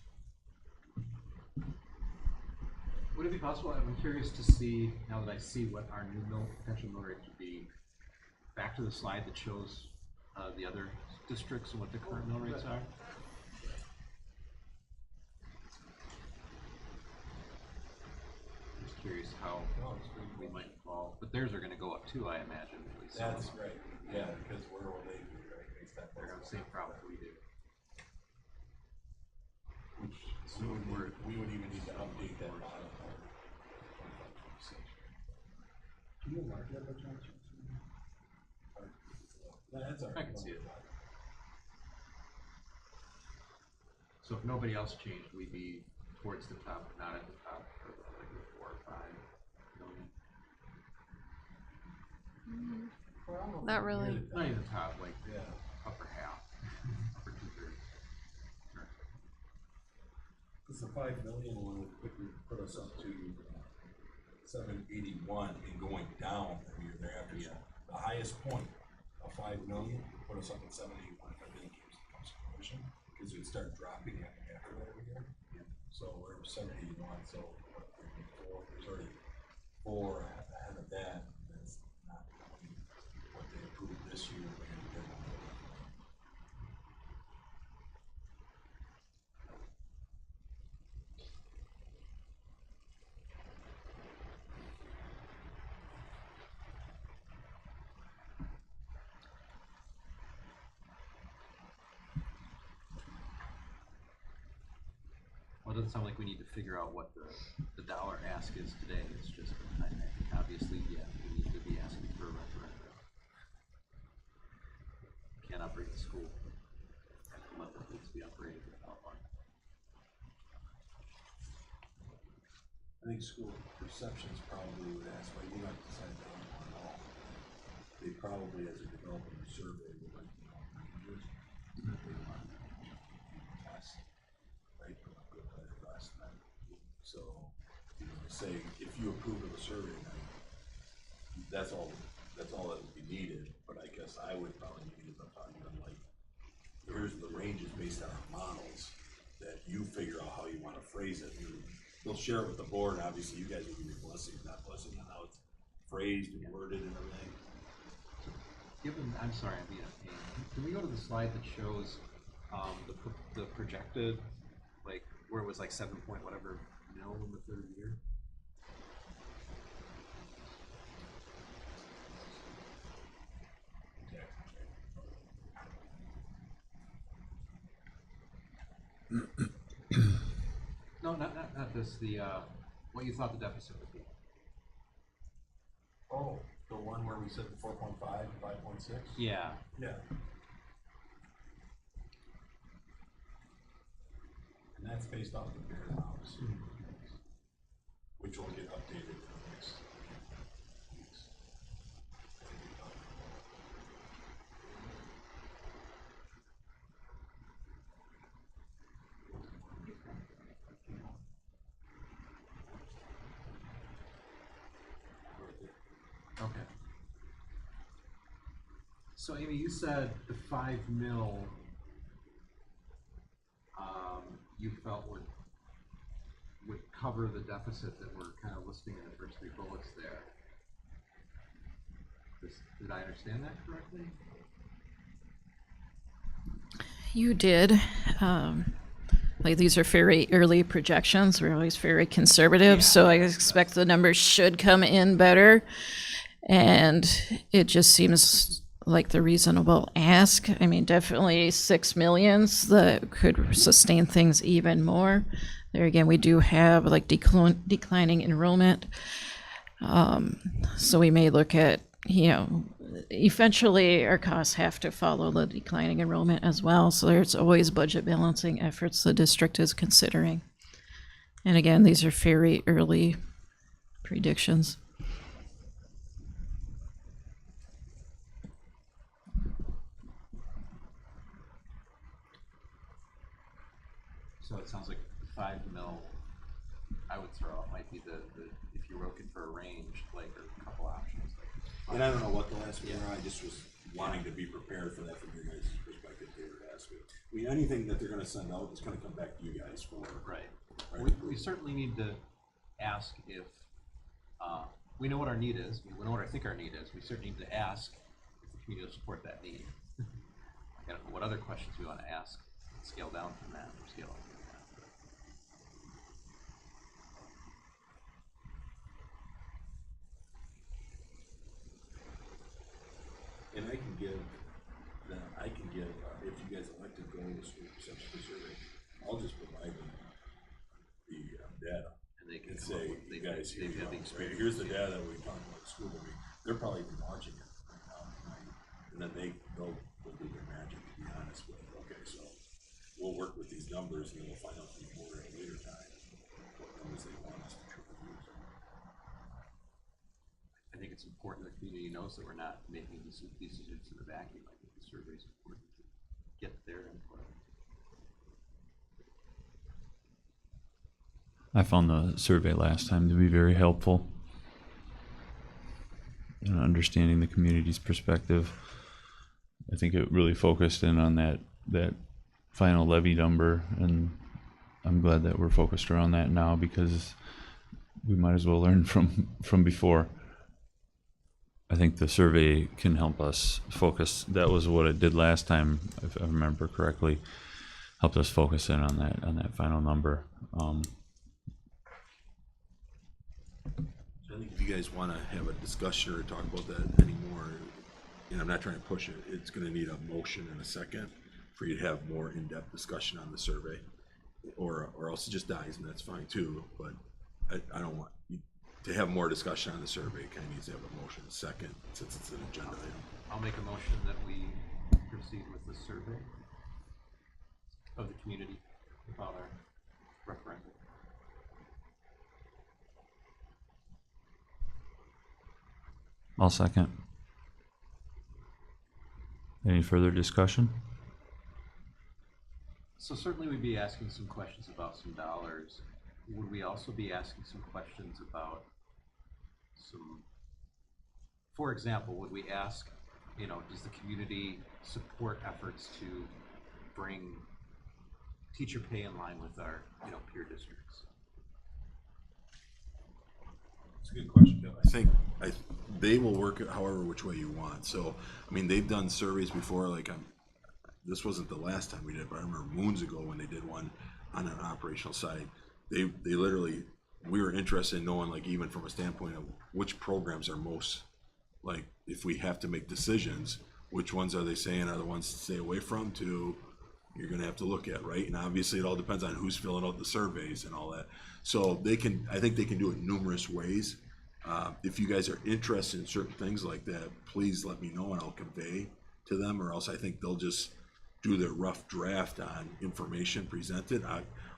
Would it be possible, I'm curious to see, now that I see what our new potential mill rates would be, back to the slide that shows the other districts and what the current mill rates are? Just curious how we might fall, but theirs are going to go up too, I imagine. That's right. Yeah, because where will they be, right? They're going to have the same problem we do. Which we would even need to update that bottom part. Can you mark that by chance? That's all right. I can see it. So if nobody else changed, we'd be towards the top, not at the top of like the 4 or 5 million. Not really. Not even the top, like upper half, upper 2/3. Because the 5 million one would quickly put us up to 781 and going down every year thereafter. So the highest point of 5 million would put us up at 781 if everything comes to fruition, because we'd start dropping after that every year. So we're 781. So there's already 4 ahead of that. That's not what they approved this year. Well, it doesn't sound like we need to figure out what the dollar ask is today. It's just, I think obviously, we need to be asking for a referendum. Can't operate the school. Let the kids be operated without one. I think school perceptions probably would ask, why you not decide that on all. They probably, as a developing survey, would like to know ranges that they want to test, right? Last time. So, say if you approve of a survey, that's all that would be needed. But I guess I would probably need to talk to them like, here's the ranges based on our models that you figure out how you want to phrase it. They'll share it with the board. Obviously, you guys will be blessing, not blessing on how it's phrased and worded and everything. Given, I'm sorry, I'm being a pain. Can we go to the slide that shows the projected, like where it was like 7 point whatever mil in the third year? No, not this. The what you thought the deficit would be. Oh, the one where we said the 4.5, 5.6? Yeah. Yeah. And that's based off the bare house, which will get updated for the next weeks. Okay. So Amy, you said the 5 mil you felt would cover the deficit that we're kind of listing in the first 3 bullets there. Did I understand that correctly? You did. Like these are very early projections. We're always very conservative, so I expect the numbers should come in better. And it just seems like the reasonable ask. I mean, definitely 6 millions that could sustain things even more. There again, we do have like declining enrollment. So we may look at, eventually our costs have to follow the declining enrollment as well. So there's always budget balancing efforts the district is considering. And again, these are very early predictions. So it sounds like the 5 mil I would throw out might be the if you're looking for a range, like or a couple options. And I don't know what the last one were, I just was wanting to be prepared for that from your guys' perspective. They were asking. I mean, anything that they're gonna send out is gonna come back to you guys for. Right. Right. We certainly need to ask if we know what our need is. We know what I think our need is. We certainly need to ask if the community will support that need. I don't know what other questions we want to ask. Scale down from that or scale up from that. And I can give, if you guys elect to go this way, such a survey, I'll just provide them the data. And they can And come up say, with, you guys, they've had the right, experience. here's the data that we talked about at school, they're probably even watching it right now tonight. And then they'll do their magic, to be honest with it. Okay, so we'll work with these numbers and then we'll find out more at a later time what numbers they want us to try to use. I think it's important the community knows that we're not making these decisions in a vacuum. I think the survey is important to get their input. I found the survey last time to be very helpful in understanding the community's perspective. I think it really focused in on that final levy number, and I'm glad that we're focused around that now because we might as well learn from before. I think the survey can help us focus. That was what it did last time, if I remember correctly. Helped us focus in on that final number. So I think if you guys want to have a discussion or talk about that anymore, and I'm not trying to push it, it's going to need a motion in a second for you to have more in-depth discussion on the survey, or else it just dies, and that's fine too. But I don't want you to have more discussion on the survey. It kind of needs to have a motion in a second since it's an agenda item. I'll make a motion that we proceed with the survey of the community about our referendum. I'll second. Any further discussion? So certainly we'd be asking some questions about some dollars. Would we also be asking some questions about for example, would we ask, does the community support efforts to bring teacher pay in line with our, peer districts? a good question, Bill. They will work it however which way you want. So, I mean, they've done surveys before, like, this wasn't the last time we did, but I remember moons ago when they did one on an operational side. They literally, we were interested in knowing, like, even from a standpoint of which programs are most, like, if we have to make decisions, which ones are they saying are the ones to stay away from to you're gonna have to look at, right? And obviously it all depends on who's filling out the surveys and all that. So I think they can do it numerous ways. If you guys are interested in certain things like that, please let me know and I'll convey to them, or else I think they'll just do their rough draft on information presented.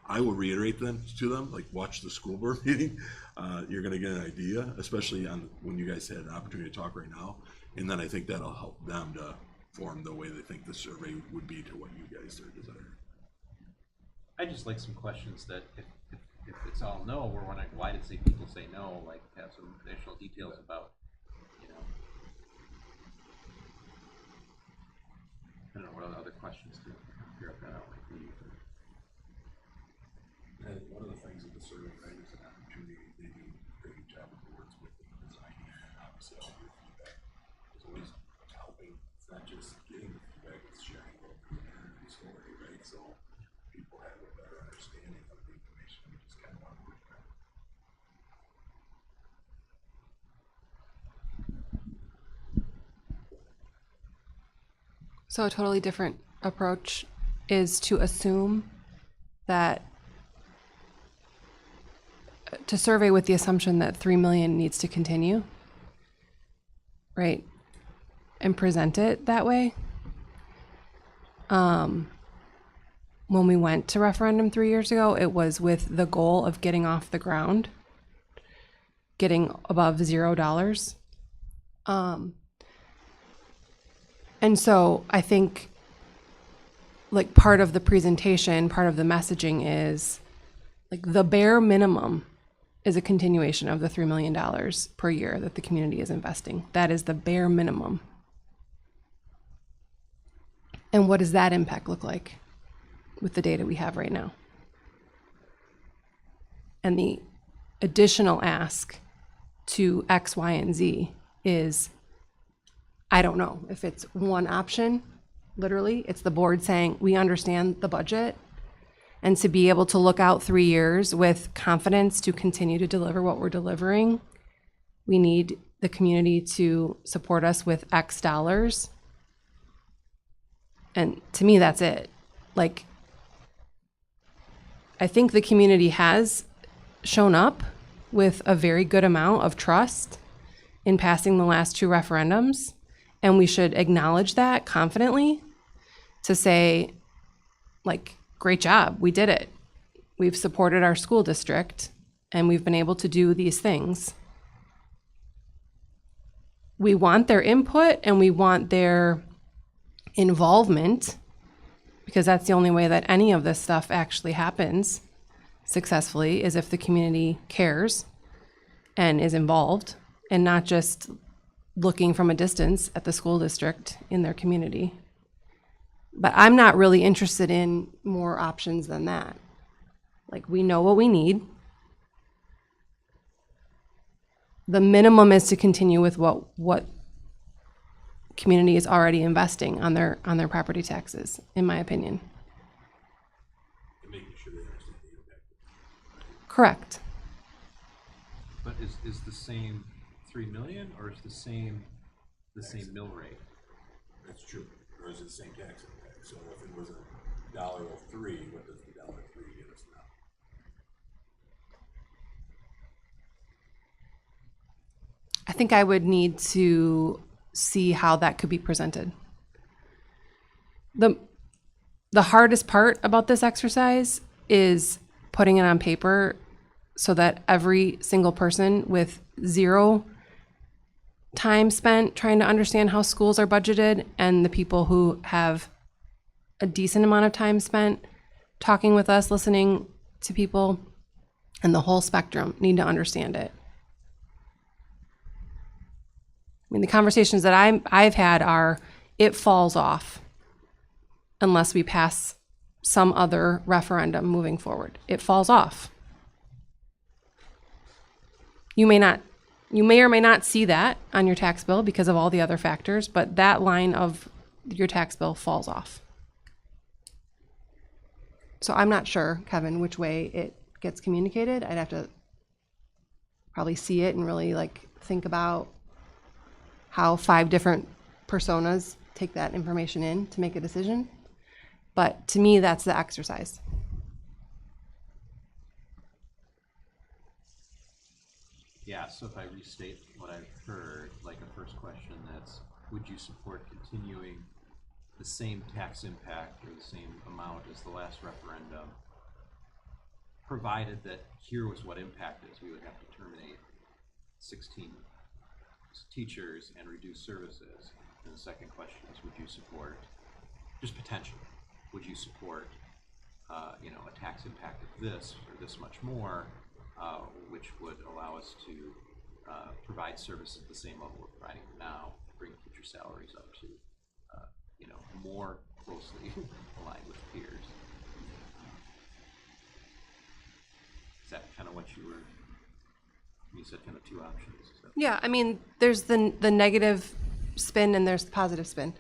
I will reiterate them to them, like, watch the school board meeting. You're gonna get an idea, especially on when you guys had an opportunity to talk right now. And then I think that'll help them to form the way they think the survey would be to what you guys are desiring. I'd just like some questions that if it's all no, we're wondering why did people say no, like have some additional details about, you know. I don't know what other questions to figure out that out might be. And one of the things with the survey, right, is an opportunity. They do a great job of words with the design, and obviously all your feedback is always helping. It's not just getting the feedback, it's sharing what the community story, right? So people have a better understanding of the information we just kind of want to work on. So a totally different approach is to assume that to survey with the assumption that 3 million needs to continue, right? And present it that way. When we went to referendum 3 years ago, it was with the goal of getting off the ground, getting above $0. And so I think, like, part of the presentation, part of the messaging is, like, the bare minimum is a continuation of the $3 million per year that the community is investing. That is the bare minimum. And what does that impact look like with the data we have right now? And the additional ask to X, Y, and Z is, I don't know if it's one option. Literally, it's the board saying, we understand the budget, and to be able to look out 3 years with confidence to continue to deliver what we're delivering, we need the community to support us with X dollars. And to me, that's it. Like, I think the community has shown up with a very good amount of trust in passing the last 2 referendums, and we should acknowledge that confidently to say, like, great job, we did it. We've supported our school district and we've been able to do these things. We want their input and we want their involvement, because that's the only way that any of this stuff actually happens successfully, is if the community cares and is involved and not just looking from a distance at the school district in their community. But I'm not really interested in more options than that. Like, we know what we need. The minimum is to continue with what community is already investing on their property taxes, in my opinion. And making sure they understand the impact. Correct. But is the same 3 million or is the same mill rate? That's true. Or is it the same tax impact? So if it was $1.03, what does the $1.03 get us now? I think I would need to see how that could be presented. The hardest part about this exercise is putting it on paper so that every single person with 0 time spent trying to understand how schools are budgeted, and the people who have a decent amount of time spent talking with us, listening to people, and the whole spectrum need to understand it. I mean, the conversations that I've had are, it falls off unless we pass some other referendum moving forward. It falls off. You may not You may or may not see that on your tax bill because of all the other factors, but that line of your tax bill falls off. So I'm not sure, Kevin, which way it gets communicated. I'd have to probably see it and really like think about how 5 different personas take that information in to make a decision. But to me, that's the exercise. Yeah, so if I restate what I've heard, like a first question, that's, would you support continuing the same tax impact or the same amount as the last referendum, provided that here was what impact is? We would have to terminate 16 teachers and reduce services. And the second question is, would you support, just potentially, would you support, a tax impact of this or this much more, which would allow us to provide services at the same level we're providing now, bring teacher salaries up to, more closely aligned with peers. Is that kind of what you said kind of 2 options? So. Yeah, I mean, there's the negative spin and there's the positive spin.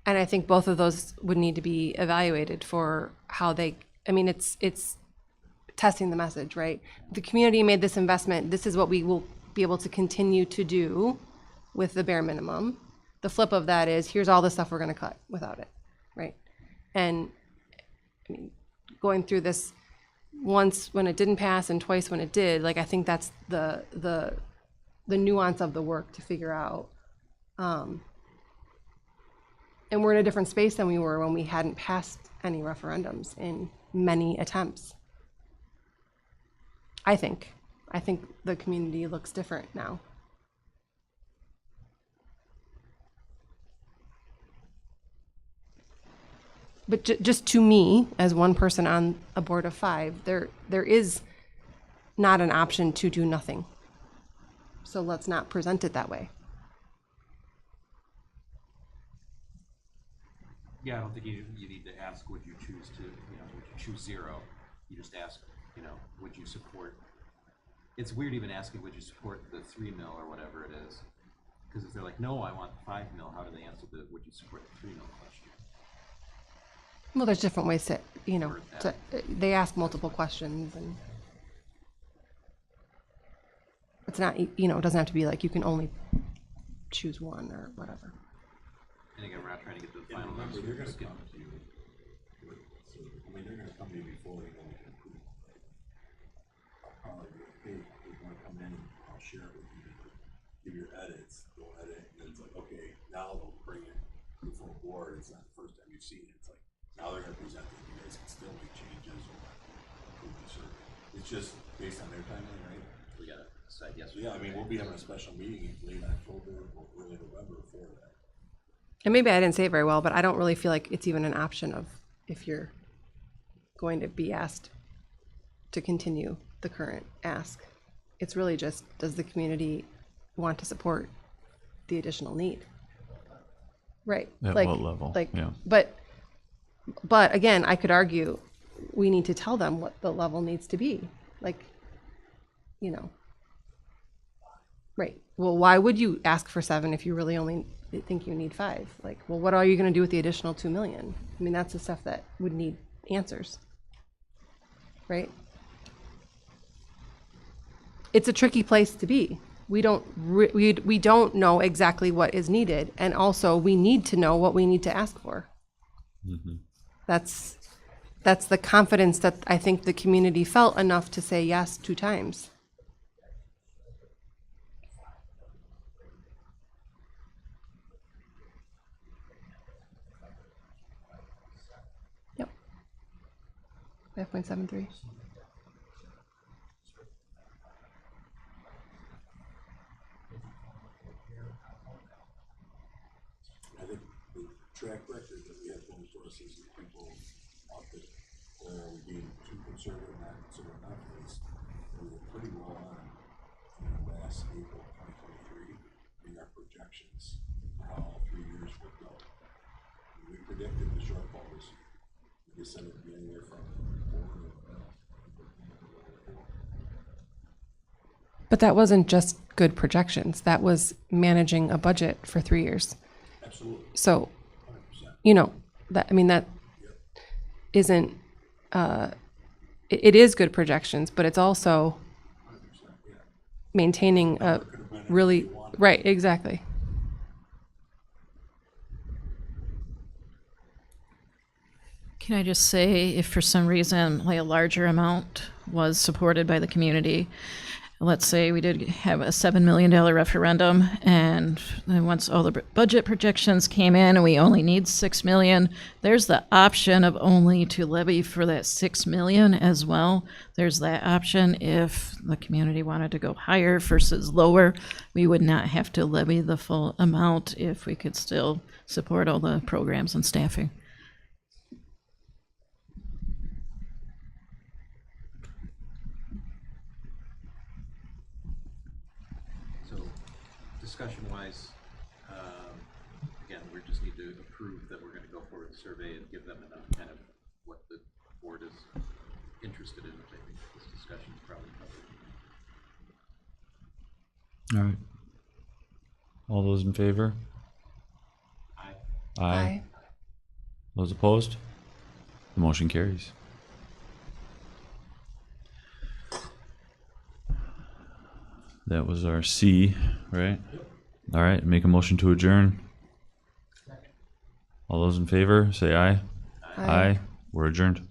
And I think both of those would need to be evaluated for how it's testing the message, right? The community made this investment. This is what we will be able to continue to do with the bare minimum. The flip of that is, here's all the stuff we're going to cut without it, right? And I mean, going through this once when it didn't pass and twice when it did, like I think that's the nuance of the work to figure out. And we're in a different space than we were when we hadn't passed any referendums in many attempts. I think the community looks different now. But just to me, as one person on a board of 5, there is not an option to do nothing. So let's not present it that way. Yeah, I don't think you need to ask, would you choose to, would you choose 0? You just ask, would you support? It's weird even asking, would you support the 3 mil or whatever it is? Because if they're like, no, I want 5 mil, how do they answer the, would you support the 3 mil question? Well, there's different ways to, they ask multiple questions, and it's not, it doesn't have to be like you can only choose one or whatever. And again, we're not trying to get to the final Remember, answer. they're going to come to you. They're going to come to you before they go to approve. I'll probably be like, hey, if you want to come in, I'll share it with you. Give your edits, go edit, and it's like, okay, now they'll bring it to the full board. It's not the first time you've seen it. It's like, now they're going to present it. You guys can still make changes or approve the survey. It's just based on their timeline, right? We got to decide yes or So, yeah, I mean, we'll be having a special meeting in late October or early November for that. And maybe I didn't say it very well, but I don't really feel like it's even an option of if you're going to be asked to continue the current ask. It's really just, does the community want to support the additional need? Right. At what level? Yeah. But again, I could argue we need to tell them what the level needs to be. Like, right. Well, why would you ask for 7 if you really only think you need 5? Like, well, what are you going to do with the additional 2 million? I mean, that's the stuff that would need answers, right? It's a tricky place to be. We don't we don't know exactly what is needed, and also we need to know what we need to ask for. Mm-hmm. That's the confidence that I think the community felt enough to say yes 2 times. Yep. 5.73. I think the track record that we have from sources of people out there, where we're being too conservative, not conservative enough, is we were pretty well on last April 2023 in our projections for how all 3 years would go. We predicted the shortfall this year. We just said it would be anywhere from 4 to 4. But that wasn't just good projections. That was managing a budget for 3 years. Absolutely. So, you know, that isn't, it is good projections, but it's also maintaining a really, right, exactly. Can I just say, if for some reason, like a larger amount was supported by the community, let's say we did have a $7 million referendum, and then once all the budget projections came in and we only need 6 million, there's the option of only to levy for that 6 million as well. There's that option if the community wanted to go higher versus lower. We would not have to levy the full amount if we could still support all the programs and staffing. So, discussion-wise, again, we just need to approve that we're gonna go forward with the survey and give them enough kind of what the board is interested in, which I think this discussion is probably covered. All right. All those in favor? Aye. Those opposed? The motion carries. That was our C, right? All right, make a motion to adjourn. All those in favor, say aye. Aye. We're adjourned.